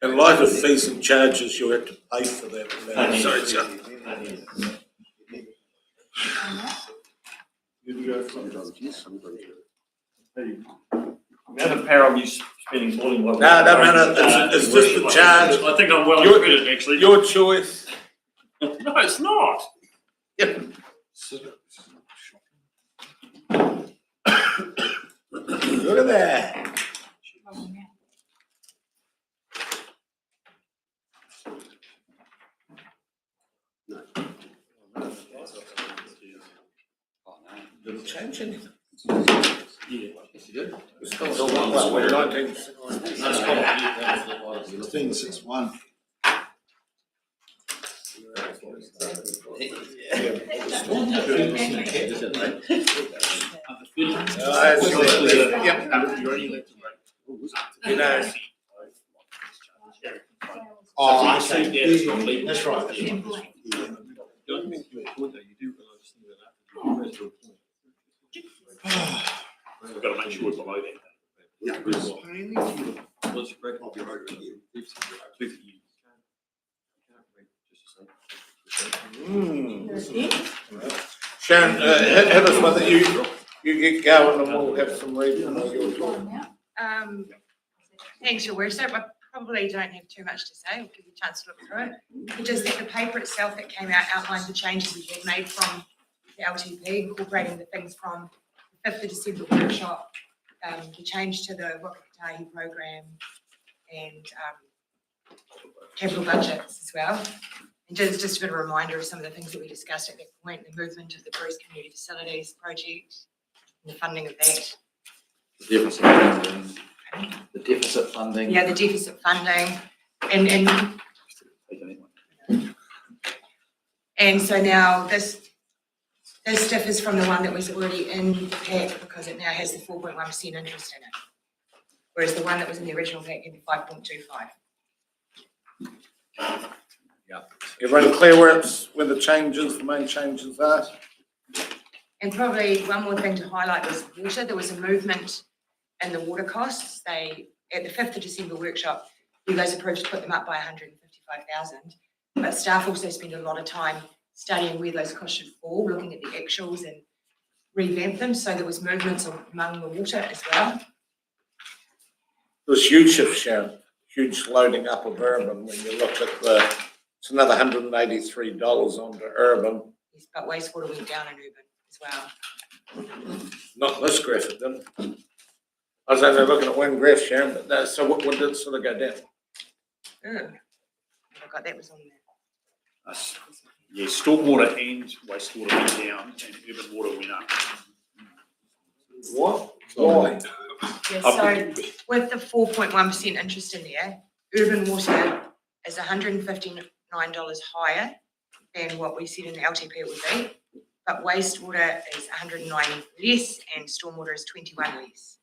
In light of fees and charges, you have to pay for that. The other pair of you spending more than what. No, don't matter. It's just the charge. I think I'm well included, actually. Your choice. No, it's not. Yep. Look at that. Didn't change anything. Yeah. Yes, you did. It's still what, we're 19. 1661. Oh, I see, that's right. We've got to make sure we're below that. Sharon, hit us with it. You get going and we'll have some reading while you're talking. Thanks, Your Worship. I probably don't have too much to say. I'll give you a chance to look through it. Just that the paper itself that came out outlined the changes we had made from the LTP, incorporating the things from the 5th of December workshop, the change to the Wakatahi program and capital budgets as well. And just a bit of a reminder of some of the things that we discussed at that point, the movement of the Bruce Community Facilities project and the funding of that. The deficit funding. Yeah, the deficit funding and so now this differs from the one that was already in the pack because it now has the 4.1% interest in it. Whereas the one that was in the original pack had the 5.25. Yeah. Everyone clear where the main changes are? And probably one more thing to highlight was water. There was a movement in the water costs. At the 5th of December workshop, you guys approved to put them up by 155,000. But staff also spend a lot of time studying where those costs should fall, looking at the actuals and revamp them. So there was movements among the water as well. There's huge shift, Sharon, huge loading up of urban. When you look at it's another $183 onto urban. Yes, but wastewater went down in urban as well. Not this graph, it didn't. I was only looking at one graph, Sharon, but so what did sort of go down? I forgot that was on there. Yeah, stormwater and wastewater went down and urban water went up. What? Why? Yeah, so with the 4.1% interest in there, urban water is $159 higher than what we said in the LTP it would be. But wastewater is 109 less and stormwater is 21 less.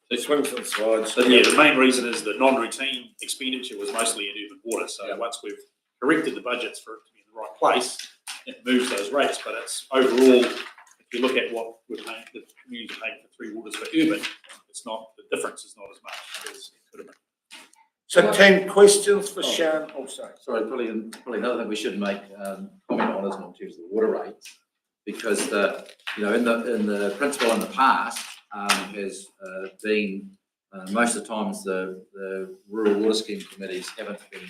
They swing to the slides. So yeah, the main reason is that non-routine expenditure was mostly in urban water. So once we've corrected the budgets for it to be in the right place, it moves those rates. But it's overall, if you look at what we're paying, the community paying for 3 waters for urban, it's not, the difference is not as much as it could have been. So 10 questions for Sharon. Oh, sorry. Sorry, probably another thing we should make comment on is in terms of the water rates, because in the principle in the past has been most of the times the rural water scheme committees haven't been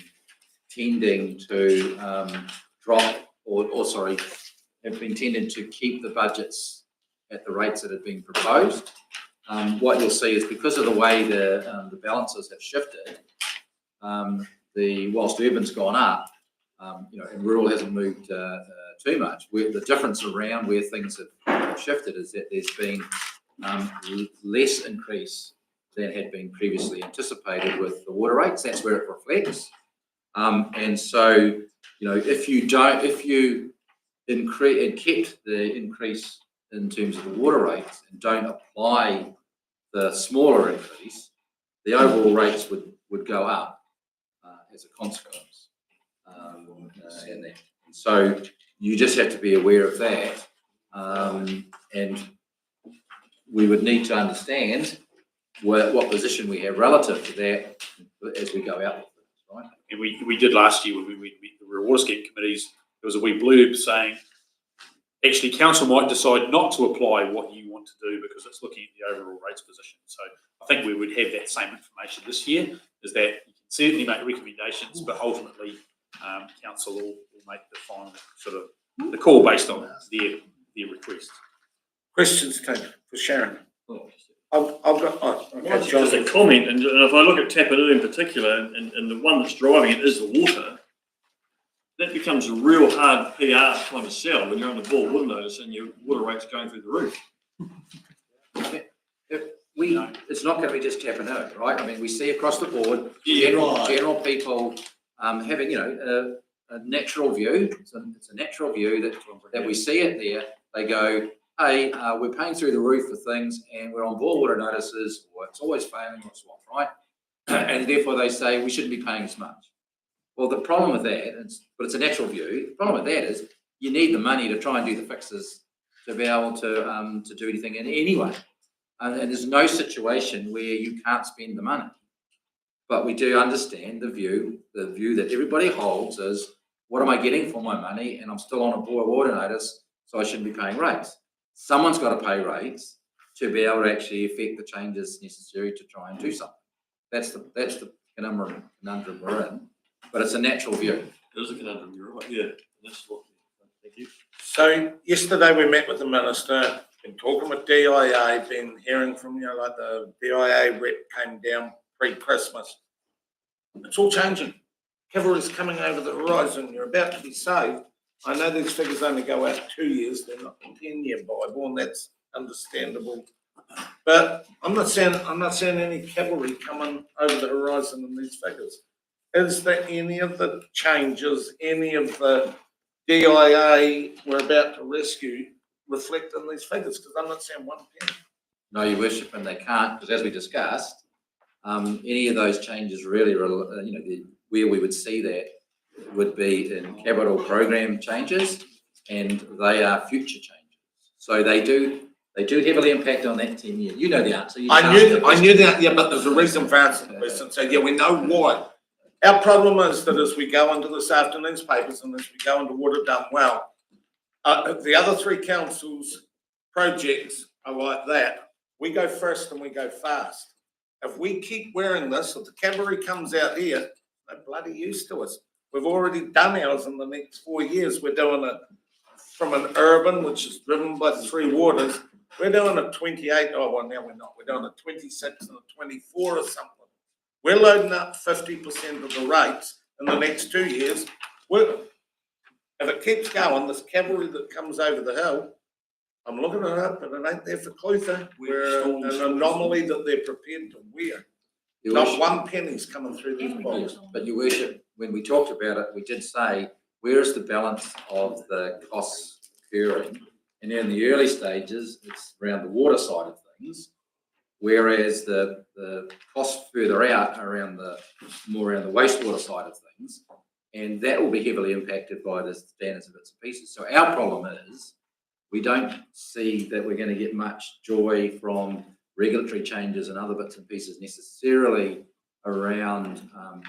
tending to drop have been tending to keep the budgets at the rates that have been proposed. What you'll see is because of the way the balances have shifted, whilst urban's gone up, and rural hasn't moved too much. The difference around where things have shifted is that there's been less increase than had been previously anticipated with the water rates. That's where it reflects. And so, if you increase and kept the increase in terms of the water rates and don't apply the smaller increase, the overall rates would go up as a consequence. And so you just have to be aware of that. And we would need to understand what position we have relative to that as we go out. Right? And we did last year when we met the rural water scheme committees. There was a wee blurb saying, actually, council might decide not to apply what you want to do because it's looking at the overall rates position. So I think we would have that same information this year, is that you can certainly make recommendations, but ultimately council will make the final sort of the call based on their request. Questions, Tim, for Sharon? I've got, okay, Just a comment, and if I look at Tapanui in particular, and the one that's driving it is the water, that becomes a real hard PR kind of sell when you're on the board, water notice, and your water rate's going through the roof. It's not going to be just Tapanui, right? I mean, we see across the board general people having a natural view. It's a natural view that we see it there. They go, hey, we're paying through the roof for things, and we're on board water notices, or it's always failing, or so on, right? And therefore they say we shouldn't be paying as much. Well, the problem with that, but it's a natural view. The problem with that is you need the money to try and do the fixes to be able to do anything in any way. And there's no situation where you can't spend the money. But we do understand the view that everybody holds is, what am I getting for my money? And I'm still on a board water notice, so I shouldn't be paying rates. Someone's got to pay rates to be able to actually affect the changes necessary to try and do something. That's the conundrum we're in. But it's a natural view. It is a conundrum, you're right. Yeah, that's what. Thank you. So yesterday we met with the minister, been talking with DIA, been hearing from, like the DIA rep came down pre-Christmas. It's all changing. Cavalry's coming over the horizon. You're about to be saved. I know these figures only go out 2 years. They're not a 10-year Bible, and that's understandable. But I'm not seeing any cavalry coming over the horizon in these figures. Is there any of the changes, any of the DIA we're about to rescue reflect in these figures? Because I'm not seeing one penny. No, Your Worship, and they can't, because as we discussed, any of those changes really, where we would see that would be in capital program changes, and they are future changes. So they do heavily impact on that 10 year. You know the answer. I knew that, yeah, but there's a reason for answering the question. So yeah, we know why. Our problem is that as we go into this afternoon's papers and as we go into Water Done Well, the other 3 councils' projects are like that. We go first and we go fast. if we keep wearing this, if the cavalry comes out here, they're bloody used to us. We've already done ours in the next 4 years. We're doing it from an urban, which is driven by 3 waters. We're doing a 28, oh, well, now we're not. We're doing a 26 and a 24 or something. We're loading up 50% of the rates in the next 2 years. If it keeps going, this cavalry that comes over the hill, I'm looking it up, and it ain't there for Clutha. We're an anomaly that they're prepared to wear. Your Not worship, one penny's coming through these boxes. but your worship, when we talked about it, we did say, where is the balance of the costs occurring? And in the early stages, it's around the water side of things, whereas the costs further out are more around the wastewater side of things, and that will be heavily impacted by the standards of bits and pieces. So our problem is, we don't see that we're going to get much joy from regulatory changes and other bits and pieces necessarily around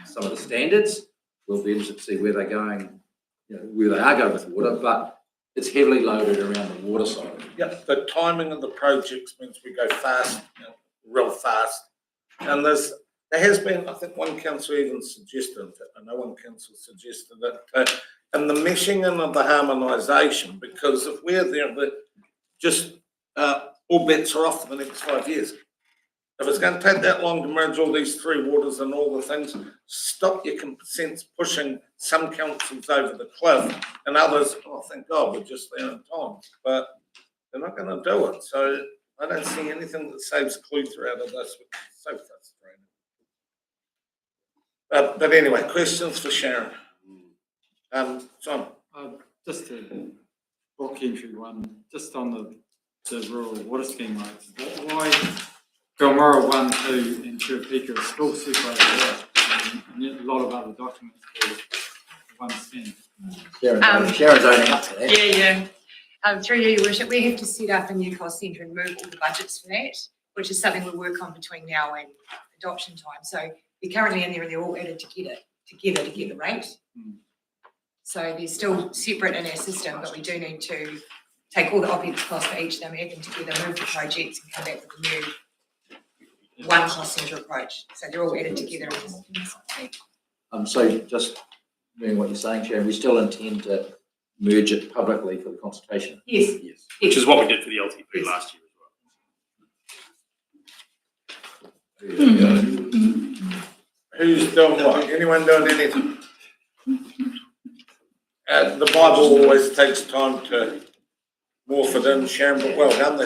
some of the standards. We'll be interested to see where they're going, where they are going with water, but it's heavily loaded around the water side. Yeah, the timing of the projects means we go fast, real fast. And there has been, I think one council even suggested, I know one council suggested that, and the meshing in of the harmonisation, because if we're there, just all bets are off for the next 5 years. If it's going to take that long to merge all these 3 waters and all the things, stop your consents pushing some councils over the cliff and others, oh, thank God, we're just there in time. But they're not going to do it. So I don't see anything that saves Clutha out of this, which is so frustrating. But anyway, questions for Sharon? John? Just a book entry one, just on the rural water scheme rates. Why Galmora 1, 2 and Tuapeka are still separated out, and yet a lot of other documents for 1 cent. Sharon's owning up to that. Yeah. Through you, your worship, we have to set up a new cost centre and move all the budgets for that, which is something we'll work on between now and adoption time. So they're currently in there and they're all added together to get the rate. So they're still separate in our system, but we do need to take all the OPEX costs for each of them, add them together, move the projects and come back with a new one cost centre approach. So they're all added together. So just doing what you're saying, Sharon, we still intend to merge it publicly for the consultation? Yes. Which is what we did for the LTP last year as well. Who's doing what? Anyone doing anything? The Bible always takes time to morph it in, Sharon, but well done.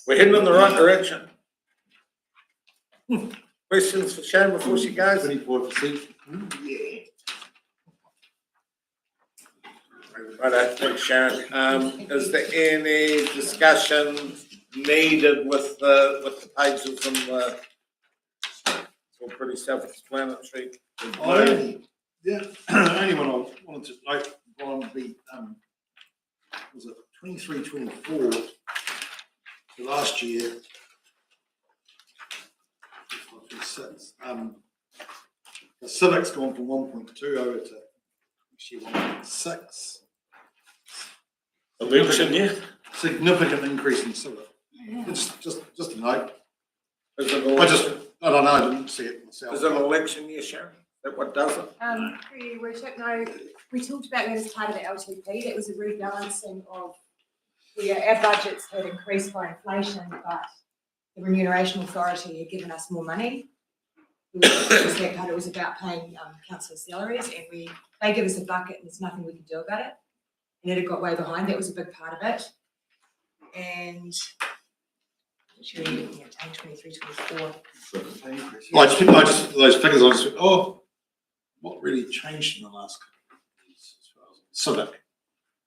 We're heading in the right direction. Questions for Sharon before she goes? 24%. Yeah. Right, thanks, Sharon. Is there any discussion needed with the pages and the? It's all pretty self-explanatory. Yeah, only one I wanted to note on the was it 23-24 last year. The Civic's gone from 1.2 over to actually 1.6. Election, yeah. Significant increase in Civic. Just a note. I don't know, I didn't see it myself. Is it an election year, Sharon? Is that what does it? Through your worship, no, we talked about that as part of the LTP. That was a rebalancing of our budgets had increased by inflation, but the remuneration authority had given us more money. It was about paying councillor salaries, and they give us a bucket and there's nothing we can do about it. And it had got way behind. That was a big part of it. And actually looking at 23, 24. I just those figures. I just went, what really changed in the last couple of years as well? Civic.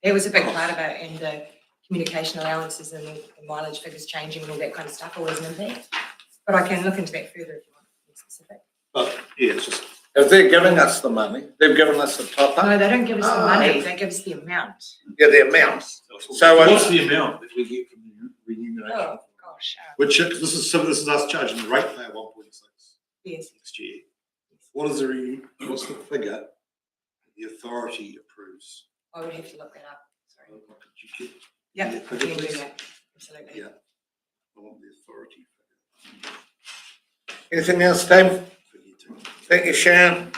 It was a big part of it, and the communication allowances and the mileage figures changing and all that kind of stuff always an impact. But I can look into that further if you want to be specific. But yeah, it's just. If they're giving us the money, they've given us the top up. No, they don't give us the money, they give us the amount. Yeah, the amount. So what's the amount that we get from the remuneration? Oh, gosh. Which this is us charging the ratepayer 1.6 Yes. next year. What's the figure that the authority approves? I would have to look that up. Sorry. Could you Yeah, get we can do that. Absolutely. Yeah. I want the authority figure. Anything else, Tim? Thank you, Sharon.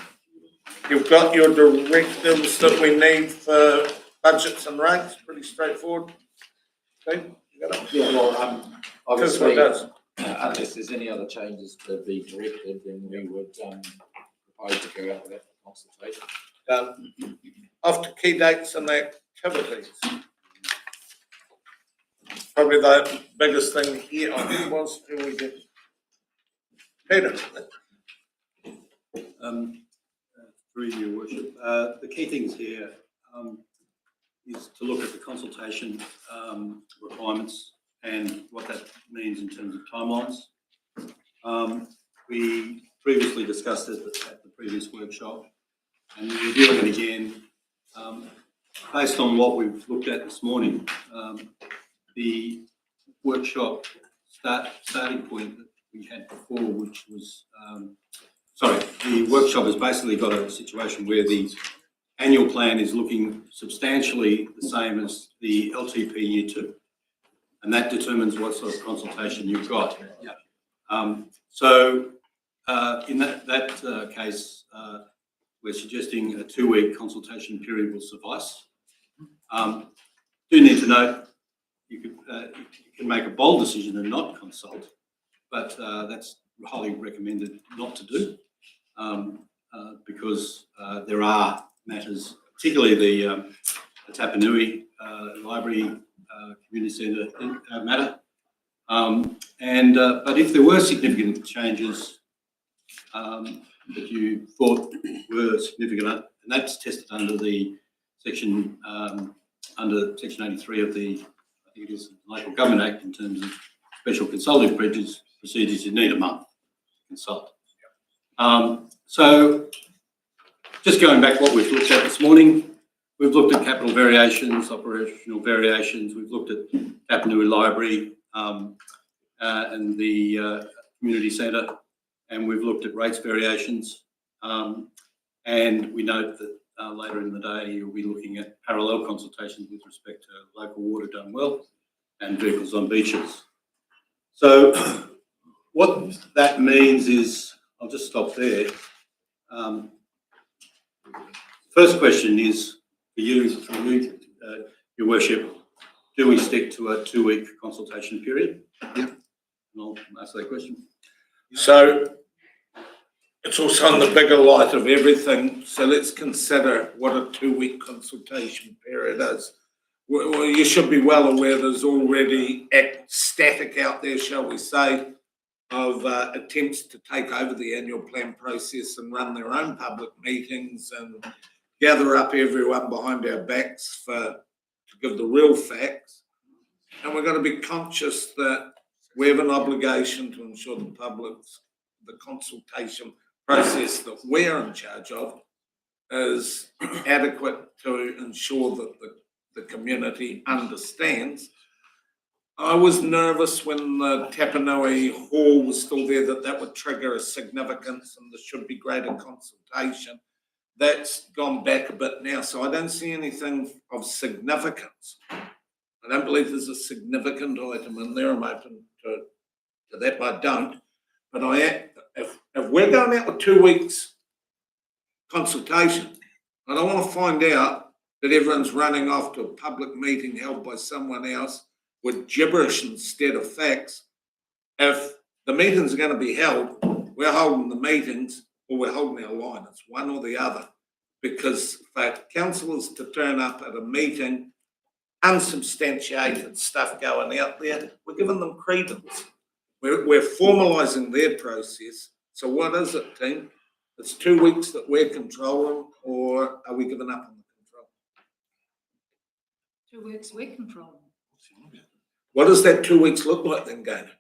You've got your directives that we need for budgets and rates, pretty straightforward. Tim, you got it? Yeah, well, Because what obviously, does? unless there's any other changes to be directed, then we would propose to go out with that consultation. After key dates and activities. Probably the biggest thing here on was till we get Peter. Through your worship, the key things here is to look at the consultation requirements and what that means in terms of timelines. We previously discussed it at the previous workshop, and we're doing it again. Based on what we've looked at this morning, the workshop starting point that we had before, which was, the workshop has basically got a situation where the annual plan is looking substantially the same as the LTP Year 2, and that determines what sort of consultation you've got. In that case, we're suggesting a 2-week consultation period will suffice. Do need to note, you can make a bold decision and not consult, but that's highly recommended not to do, because there are matters, particularly the Tapanui Library Community Centre matter. But if there were significant changes that you thought were significant, and that's tested under the section under Section 83 of the, I think it is, Local Government Act, in terms of special consultative procedures, you need a month to consult. So just going back what we've looked at this morning, we've looked at capital variations, operational variations, we've looked at Tapanui Library and the community centre, and we've looked at rates variations. And we note that later in the day you'll be looking at parallel consultations with respect to local water done well and vehicles on beaches. So what that means is, I'll just stop there. First question is for you, Your Worship, do we stick to a 2-week consultation period? Yeah. And I'll ask that question. So it's also in the bigger light of everything. So let's consider what a 2-week consultation period is. Well, you should be well aware there's already static out there, shall we say, of attempts to take over the annual plan process and run their own public meetings and gather up everyone behind our backs to give the real facts. And we're going to be conscious that we have an obligation to ensure the consultation process that we're in charge of is adequate to ensure that the community understands. I was nervous when the Tapanui Hall was still there that would trigger a significance and there should be greater consultation. That's gone back a bit now, so I don't see anything of significance. I don't believe there's a significant item in there. I'm open to that, but I don't. But if we're going out with 2 weeks consultation, I don't want to find out that everyone's running off to a public meeting held by someone else with gibberish instead of facts. If the meetings are going to be held, we're holding the meetings or we're holding our line. It's one or the other. Because for councillors to turn up at a meeting, unsubstantiated stuff going out there, we're giving them credence. We're formalising their process. So what is it, team? It's 2 weeks that we're controlling, or are we giving up on the control? 2 weeks we're controlling. What does that 2 weeks look like then, Gaynor?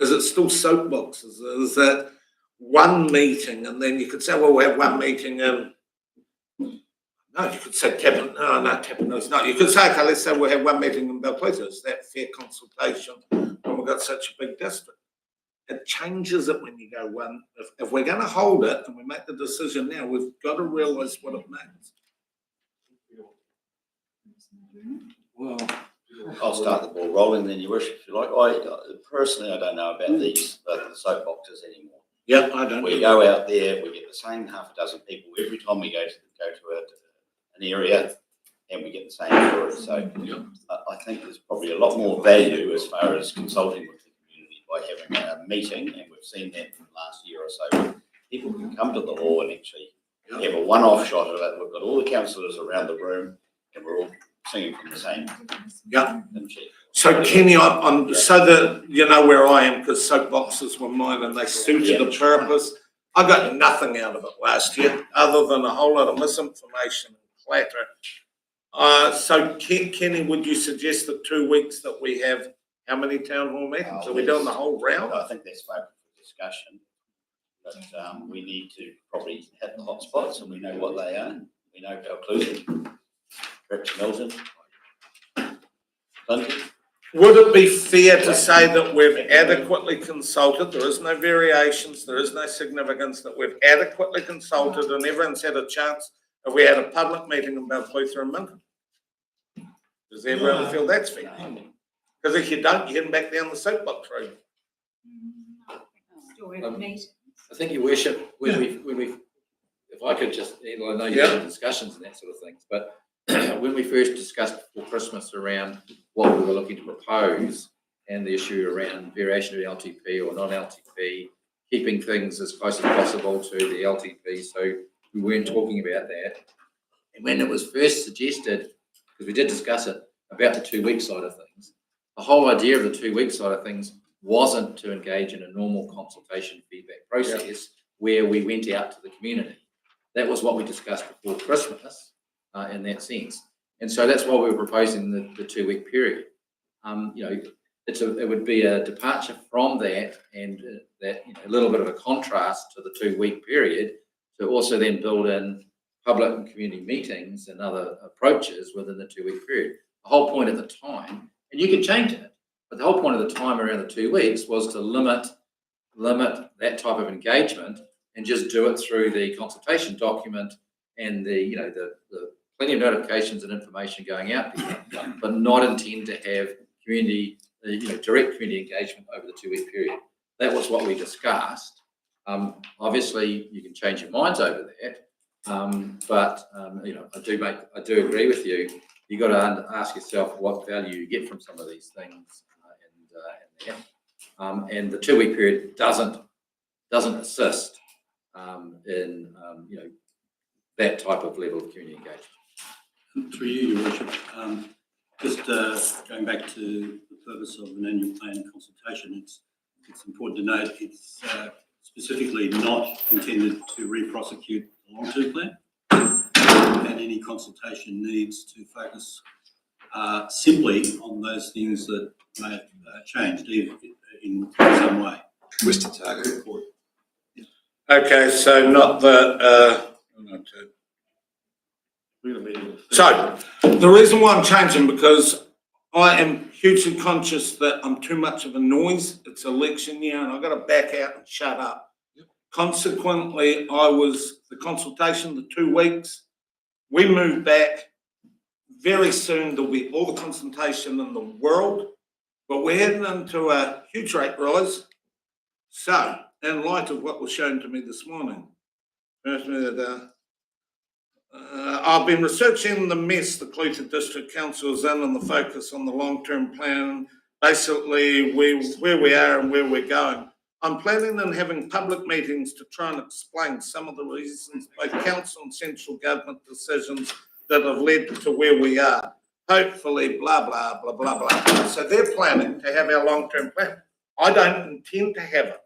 Is it still soapboxes? Is that one meeting and then you could say, well, we'll have one meeting and no, you could say Tapanui's not. You could say, okay, let's say we'll have one meeting in Belpleto. Is that fair consultation when we've got such a big district? It changes it when you go one. If we're going to hold it and we make the decision now, we've got to realise what it means. Well, I'll start the ball rolling then, Your Worship, if you like. I personally, I don't know about these the soapboxes anymore. Yeah, I don't. We go out there, we get the same half a dozen people every time we go to an area, and we get the same story. So I think there's probably a lot more value as far as consulting with the community by having a meeting, and we've seen that in the last year or so. People can come to the hall and actually have a one-off shot of it. We've got all the councillors around the room, and we're all singing from the same. Yeah. So Kenny, I'm so that you know where I am, because soapboxes were mine and they suited the purpose. I got nothing out of it last year, other than a whole lot of misinformation and clatter. So Kenny, would you suggest the 2 weeks that we have how many town hall meetings? Are we doing the whole round? I think that's open for discussion, but we need to probably hit the hot spots, and we know what they are. We know Balclusen, perhaps Milton, Clinton. Would it be fair to say that we've adequately consulted, there is no variations, there is no significance, that we've adequately consulted and everyone's had a chance if we had a public meeting about Clutha and Minton? Does everyone feel that's fair? Because if you don't, you're heading back down the soapbox road. Still have meetings. I think, Your Worship, when we, if I could just, I know you have discussions and that sort of things, but when we first discussed before Christmas around what we were looking to propose and the issue around variation of LTP or non-LTP, keeping things as close as possible to the LTP, so we weren't talking about that. And when it was first suggested, because we did discuss it, about the 2 week side of things, the whole idea of the 2 week side of things wasn't to engage in a normal consultation feedback process where we went out to the community. That was what we discussed before Christmas in that sense. And so that's why we were proposing the 2 week period. It would be a departure from that, and that a little bit of a contrast to the 2 week period to also then build in public and community meetings and other approaches within the 2 week period. The whole point at the time, and you can change it, but the whole point of the time around the 2 weeks was to limit that type of engagement and just do it through the consultation document and the plenty of notifications and information going out there, but not intend to have community, direct community engagement over the 2 week period. That was what we discussed. Obviously, you can change your minds over that, but I do agree with you. You got to ask yourself what value you get from some of these things, and the 2 week period doesn't assist in that type of level of community engagement. Through you, Your Worship, just going back to the purpose of an annual plan consultation, it's important to note it's specifically not intended to re-prosecute the long-term plan, and any consultation needs to focus simply on those things that may have changed in some way. Western Target report. Okay, so not the, so the reason why I'm changing, because I am hugely conscious that I'm too much of a noise. It's election year and I've got to back out and shut up. Consequently, the consultation, the 2 weeks, we moved back. Very soon there'll be all the consultation in the world, but we're heading into a huge rate rise. So, in light of what was shown to me this morning, I've been researching the mess the Clutha District Council is in and the focus on the long-term plan, basically where we are and where we're going. I'm planning on having public meetings to try and explain some of the reasons, both council and central government decisions that have led to where we are. Hopefully, blah, blah, blah, blah, blah. So they're planning to have our long-term plan. I don't intend to have it,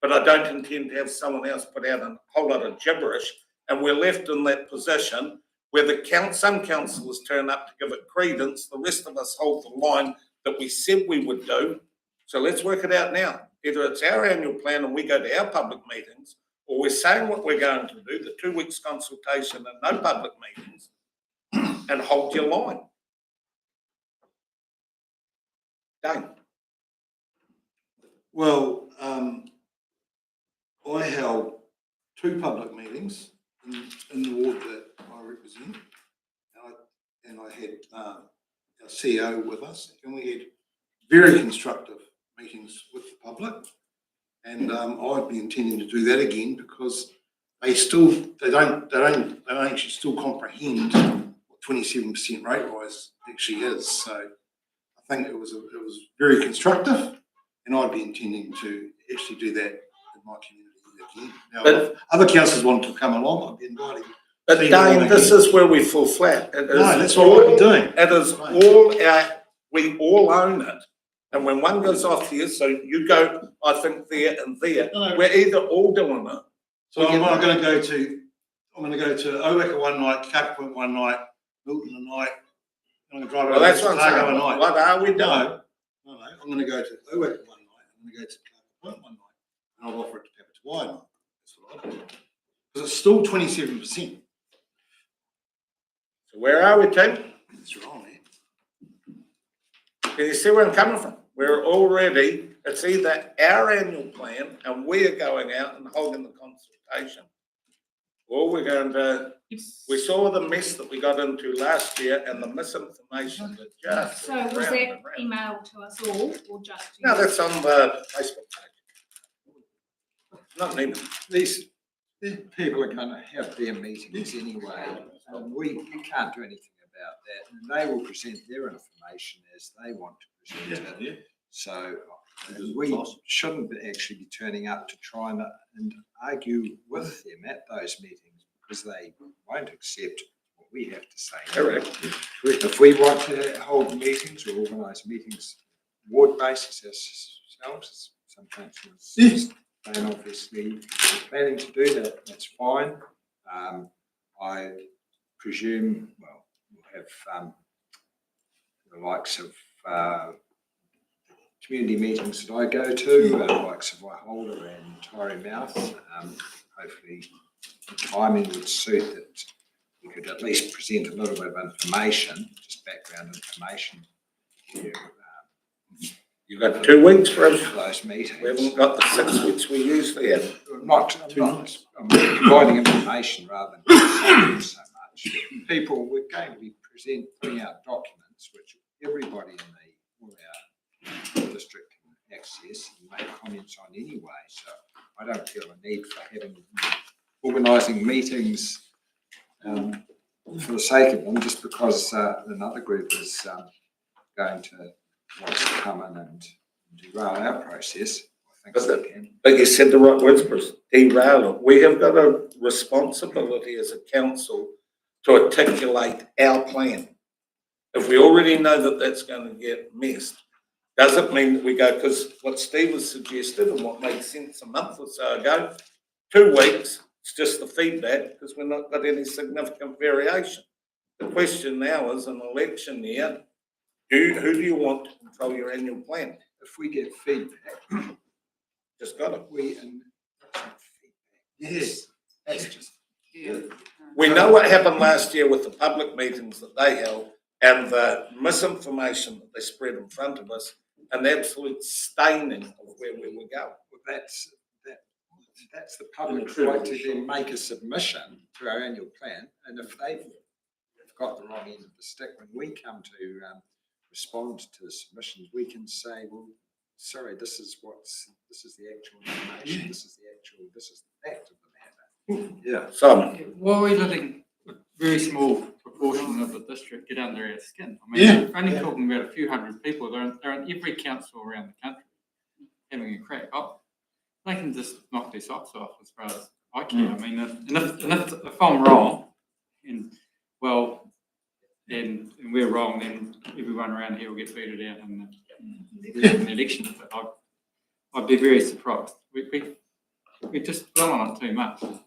but I don't intend to have someone else put out a whole lot of gibberish. And we're left in that position where some councillors turn up to give it credence. The rest of us hold the line that we said we would do. So let's work it out now. Either it's our annual plan and we go to our public meetings, or we're saying what we're going to do, the 2 weeks consultation and no public meetings, and hold your line. Dane. Well, I held 2 public meetings in the ward that I represent, and I had our CEO with us, and we had very constructive meetings with the public. And I'd be intending to do that again because they don't actually still comprehend what 27% rate rise actually is. So I think it was very constructive, and I'd be intending to actually do that in my community again. Now, But- if other councillors want to come along, I'd be inviting. But Dane, this is where we fall flat. It is No, that's what we'll be doing. It is all we all own it. And when one goes off here, so you go, I think there and there, No. we're either all doing it. So I'm going to go to Oweka one night, Cape Point one night, Milton a night. I'm going to drive Well, over that's to what I'm Otago saying. a night. What are we doing? No, I'm going to go to Oweka one night. I'm going to go to Cape Point one night, and I'll offer it to Papatoa night. That's what I'll do. Because it's still 27%. So where are we, Tim? That's wrong, man. Can you see where I'm coming from? We're already, it's either our annual plan and we are going out and holding the consultation, or we're going to, we saw the mess that we got into last year and the misinformation that just. So was round that and round. emailed to us all or just to you? No, that's on the Facebook page. Not an email. These people are going to have their meetings anyway, and we can't do anything about that. And they will present their information as they want to present it. So we shouldn't actually be turning up to try and argue with them at those meetings because they won't accept what we have to say. Correct. If we want to hold meetings or organise meetings ward basis ourselves, some councillors, and obviously we're planning to do that, that's fine. I presume, well, we'll have the likes of community meetings that I go to, the likes of Waiholder and Tyree Mouth. Hopefully the timing would suit that we could at least present a little bit of information, just background information here. You've got 2 weeks for us. Those meetings. We haven't got the 6 weeks we usually have. I'm providing information rather than saying so much. People, we're going to be putting out documents which everybody in all our district can access and make comments on anyway. So I don't feel a need for organising meetings for the sake of them, just because another group is going to want to come in and derail our process. I think we can. But you said the right words, Bruce, derail it. We have got a responsibility as a council to articulate our plan. If we already know that that's going to get missed, doesn't mean that we go, because what Steve has suggested and what made sense a month or so ago, 2 weeks, it's just the feedback because we've not got any significant variation. The question now is an election year, who do you want to control your annual plan? If we get feedback, just got it. Yes, that's just. We know what happened last year with the public meetings that they held and the misinformation that they spread in front of us and the absolute staining of where we were going. Well, that's the public's right to then make a submission to our annual plan, and if they've got the wrong end of the stick, when we come to respond to the submissions, we can say, well, sorry, this is the actual information, this is the fact of the matter. Yeah. So Why are we letting a very small proportion of the district get under our skin? I mean, we're only talking about a few hundred people. They're in every council around the country having a crack. They can just knock their socks off as far as I care. I mean, if I'm wrong, and we're wrong, then everyone around here will get booted out in the election. But I'd be very surprised. We just dwell on it too much. So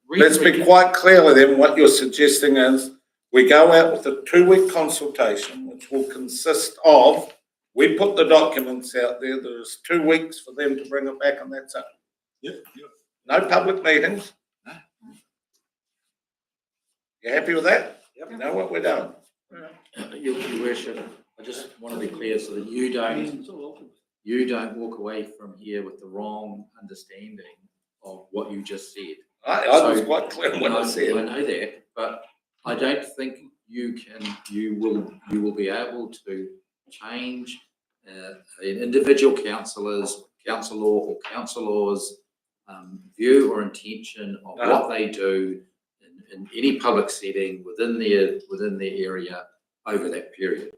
let's be quite clear with them. What you're suggesting is we go out with a 2-week consultation, which will consist of, we put the documents out there, there's 2 weeks for them to bring it back and that's it. Yep. No public meetings. You happy with that? Yep. You know what we're doing? Your worship, I just want to be clear so that you don't walk away from here with the wrong understanding of what you just said. I was quite clear when I said. I know that, but I don't think you will be able to change an individual councillor or councillor's view or intention of what they do in any public setting within their area over that period.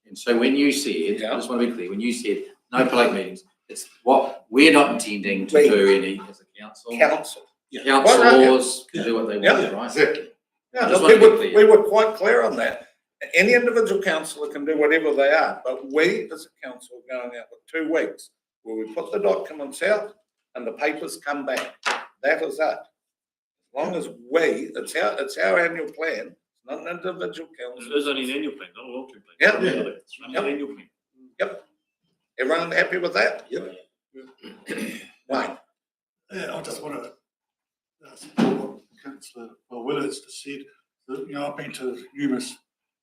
And so when you said, I just want to be clear, when you said no public meetings, it's what we're not intending to do any as a council. Councillors can do what they want, right? Exactly. Yeah, Just no, want to be clear. we were quite clear on that. Any individual councillor can do whatever they are, but we as a council are going out with 2 weeks where we put the documents out and the papers come back. That is it. As long as it's our annual plan, it's not an individual council. It is only an annual plan, not a long-term plan. Yeah. It's only an annual plan. Yep. Everyone happy with that? Yep. Right. Yeah, I just want to support what Councillor Willards just said. That, I've been to numerous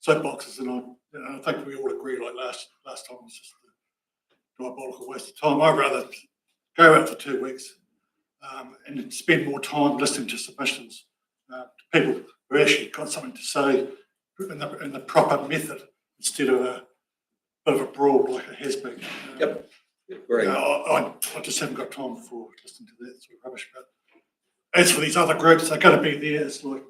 soapboxes, and I think we all agree. Like last time, it was just a diabolical waste of time. I'd rather go out for 2 weeks and spend more time listening to submissions to people who actually got something to say in the proper method, instead of a bit of a brawl like it has been. Yep. Great. I just haven't got time for listening to that sort of rubbish. But as for these other groups, they're going to be there. It's like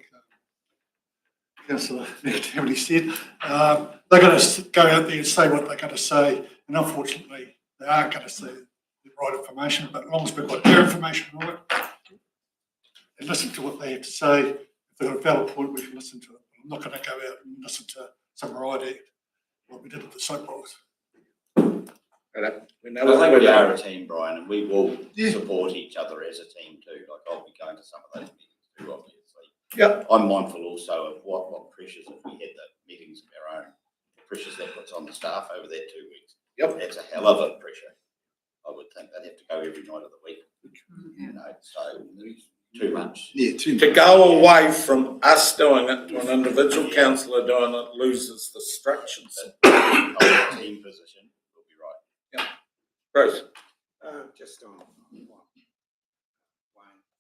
Councillor Emily said, they're going to go out there and say what they're going to say, and unfortunately, they aren't going to say the right information. But as long as we've got their information right and listen to what they have to say, if they've got a valid point, we can listen to it. I'm not going to go out and listen to some riot act like we did at the soapbox. I think we are a team, Brian, and we will support each other as a team too. Like I'll be going to some of those meetings too, obviously. Yep. I'm mindful also of what pressures, if we had the meetings of our own, pressures that puts on the staff over that 2 weeks. Yep. That's a hell of a pressure. I would think they'd have to go every night of the week. So too much. Yeah, To go away from us doing it to an individual councillor doing it loses the structures. Team position will be right. Yep. Bruce. Just on what Wayne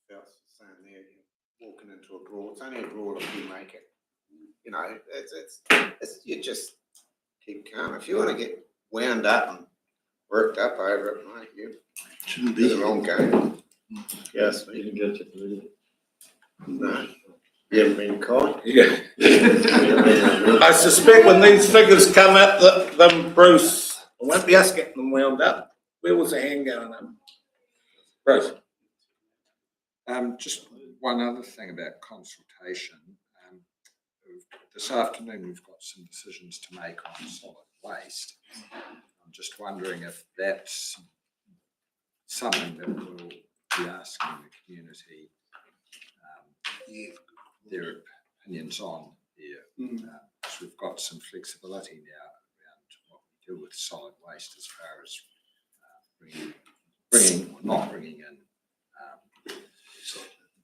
Phelps was saying there, you're walking into a brawl. It's only a brawl if you make it. It's you just keep calm. If you want to get wound up and worked up over it, mate, you shouldn't be the wrong game. Yes, You can go to the no. You haven't been caught? Yeah. I suspect when these figures come out, them Bruce, I won't be us getting them wound up. Where was the hand going up? Bruce. Just one other thing about consultation. This afternoon, we've got some decisions to make on solid waste. I'm just wondering if that's something that we'll be asking the community their opinions on there. So we've got some flexibility now around what we do with solid waste as far as bringing or not bringing in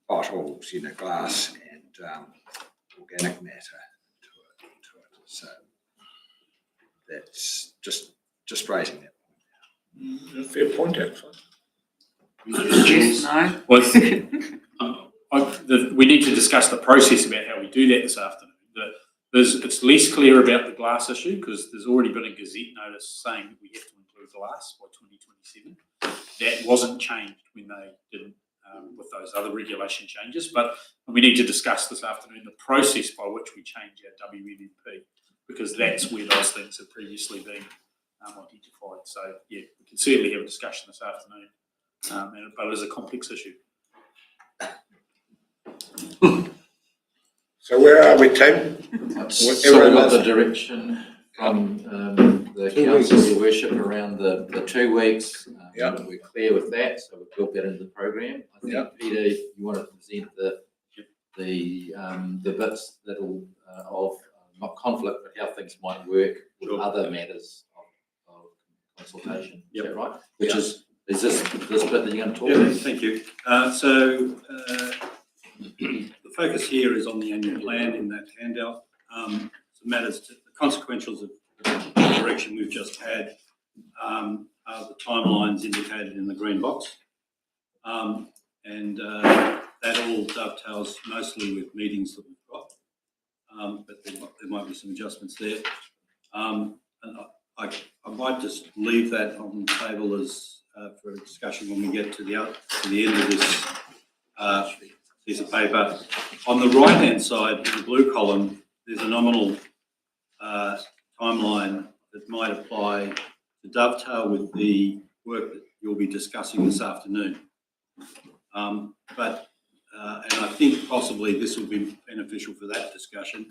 bottles, glass and organic matter into it. So that's just raising that point. Fair point, actually. Yes, no. We need to discuss the process about how we do that this afternoon. It's less clear about the glass issue because there's already been a Gazette notice saying that we have to include glass by 2027. That wasn't changed when they did with those other regulation changes, but we need to discuss this afternoon the process by which we change our WNMP, because that's where those things have previously been identified. So yeah, we can certainly have a discussion this afternoon, but it is a complex issue. So where are we, Tim? So we got the direction from the council, your worship, around the 2 weeks. We're clear with that, so we've built that into the program. I think, Peter, you want to present the bits that'll of not conflict, but how things might work with other matters of consultation. Is that right? Which is this bit that you're going to talk about? Thank you. The focus here is on the annual plan in that handout. Some matters, the consequentials of the direction we've just had are the timelines indicated in the green box. That all dovetails mostly with meetings that we've got, but there might be some adjustments there. And I might just leave that on the table as, for a discussion when we get to the end of this piece of paper. On the right-hand side, in the blue column, there's a nominal timeline that might apply to dovetail with the work that you'll be discussing this afternoon. And I think possibly this will be beneficial for that discussion.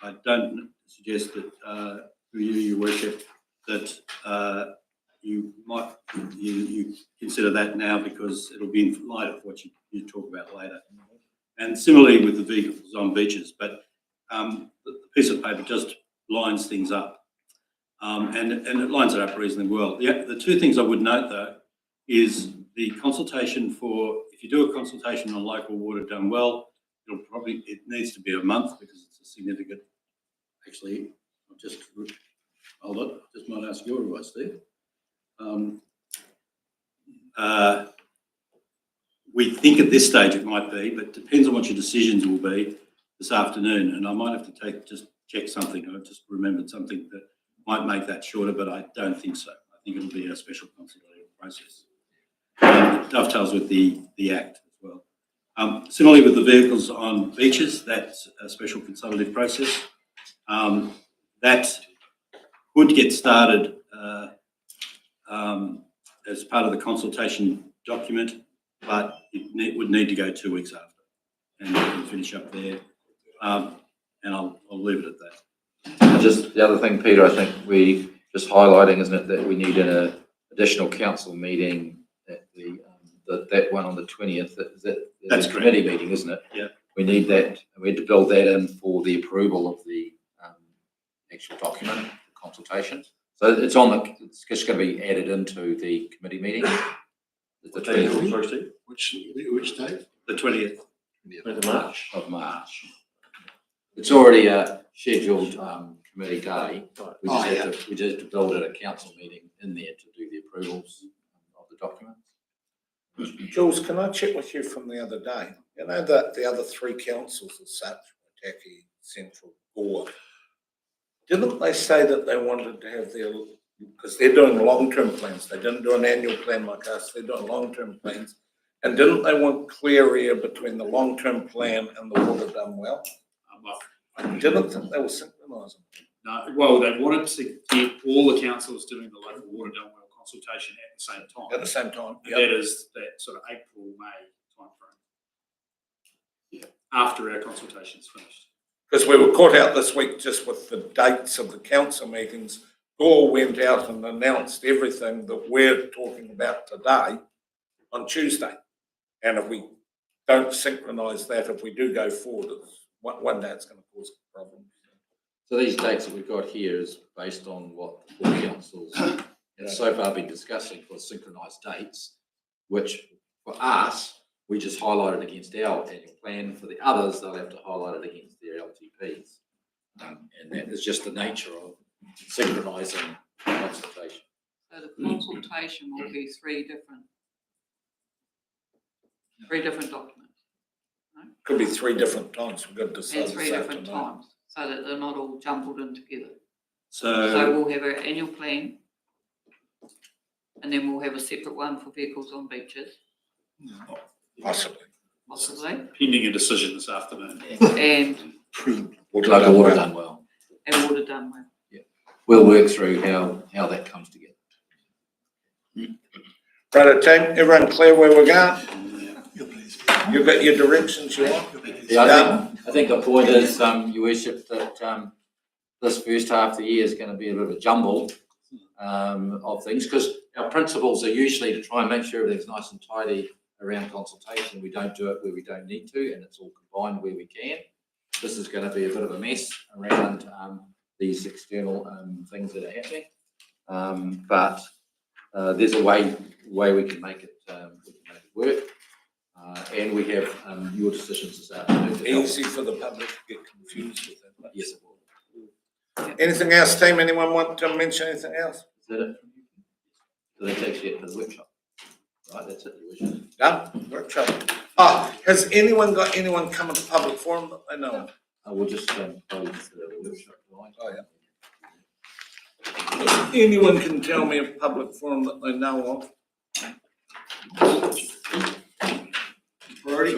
I don't suggest that through you, Your Worship, that you consider that now because it'll be in light of what you talk about later. And similarly with the vehicles on beaches, but the piece of paper just lines things up, and it lines it up reasonably well. The two things I would note though is the consultation for, if you do a consultation on local water done well, it needs to be a month because it's a significant, actually, hold on, just might ask your advice, Steve. We think at this stage it might be, but it depends on what your decisions will be this afternoon. And I might have to check something. I just remembered something that might make that shorter, but I don't think so. I think it'll be a special consultative process. It dovetails with the Act as well. Similarly with the vehicles on beaches, that's a special consultative process. That would get started as part of the consultation document, but it would need to go 2 weeks after, and we can finish up there. And I'll leave it at that. Just the other thing, Peter, I think we just highlighting, isn't it, that we need an additional council meeting at that one on the 20th. That's the committee meeting, isn't it? Yeah. We need that. We had to build that in for the approval of the actual document, the consultation. So it's just going to be added into the committee meeting. The 20th. Which date? The 20th. Of March. It's already a scheduled committee day. We just have to build it a council meeting in there to do the approvals of the documents. Jules, can I check with you from the other day? You know that the other three councils as such, Waitaki, Central, Gore, didn't they say that they wanted to have their, because they're doing long-term plans, they didn't do an annual plan like us, they're doing long-term plans, and didn't they want clear air between the long-term plan and the water done well? I didn't think they were synchronising. No, well, they wanted to get all the councils doing the local water done well consultation at the same time. At the same time, And that is that sort of April, May timeframe. Yeah. After our consultation's finished. Because we were caught out this week just with the dates of the council meetings. Gore went out and announced everything that we're talking about today on Tuesday. And if we don't synchronise that, if we do go forward, one day it's going to cause a problem. So these dates that we've got here is based on what the four councils have so far been discussing for synchronised dates, which for us, we just highlighted against our annual plan. For the others, they'll have to highlight it against their LTPs. And that is just the nature of synchronising consultation. So the consultation will be three different documents. Could be 3 different times. We've got to decide At 3 different times, so that they're not all jumbled in together. So we'll have an annual plan, and then we'll have a separate one for vehicles on beaches. Possibly. Pending a decision this afternoon. And Local water done well. And water done well. Yeah. We'll work through how that comes together. Right, team, everyone clear where we're going? You've got your directions you want? Yeah, I think the point is, Your Worship, that this first half of the year is going to be a bit of a jumble of things, because our principles are usually to try and make sure everything's nice and tidy around consultation. We don't do it where we don't need to, and it's all combined where we can. This is going to be a bit of a mess around these external things that are happening, but there's a way we can make it work. And we have your decisions this afternoon. Easy for the public to get confused with it. Yes, it will. Anything else, team? Anyone want to mention anything else? Is that it? So that takes you to the workshop. Right, that's it, Your Worship. Done? Workshop. Has anyone got anyone coming to public forum that they know of? We'll just close the workshop line. Oh, yeah. If anyone can tell me a public forum that they know of. Priority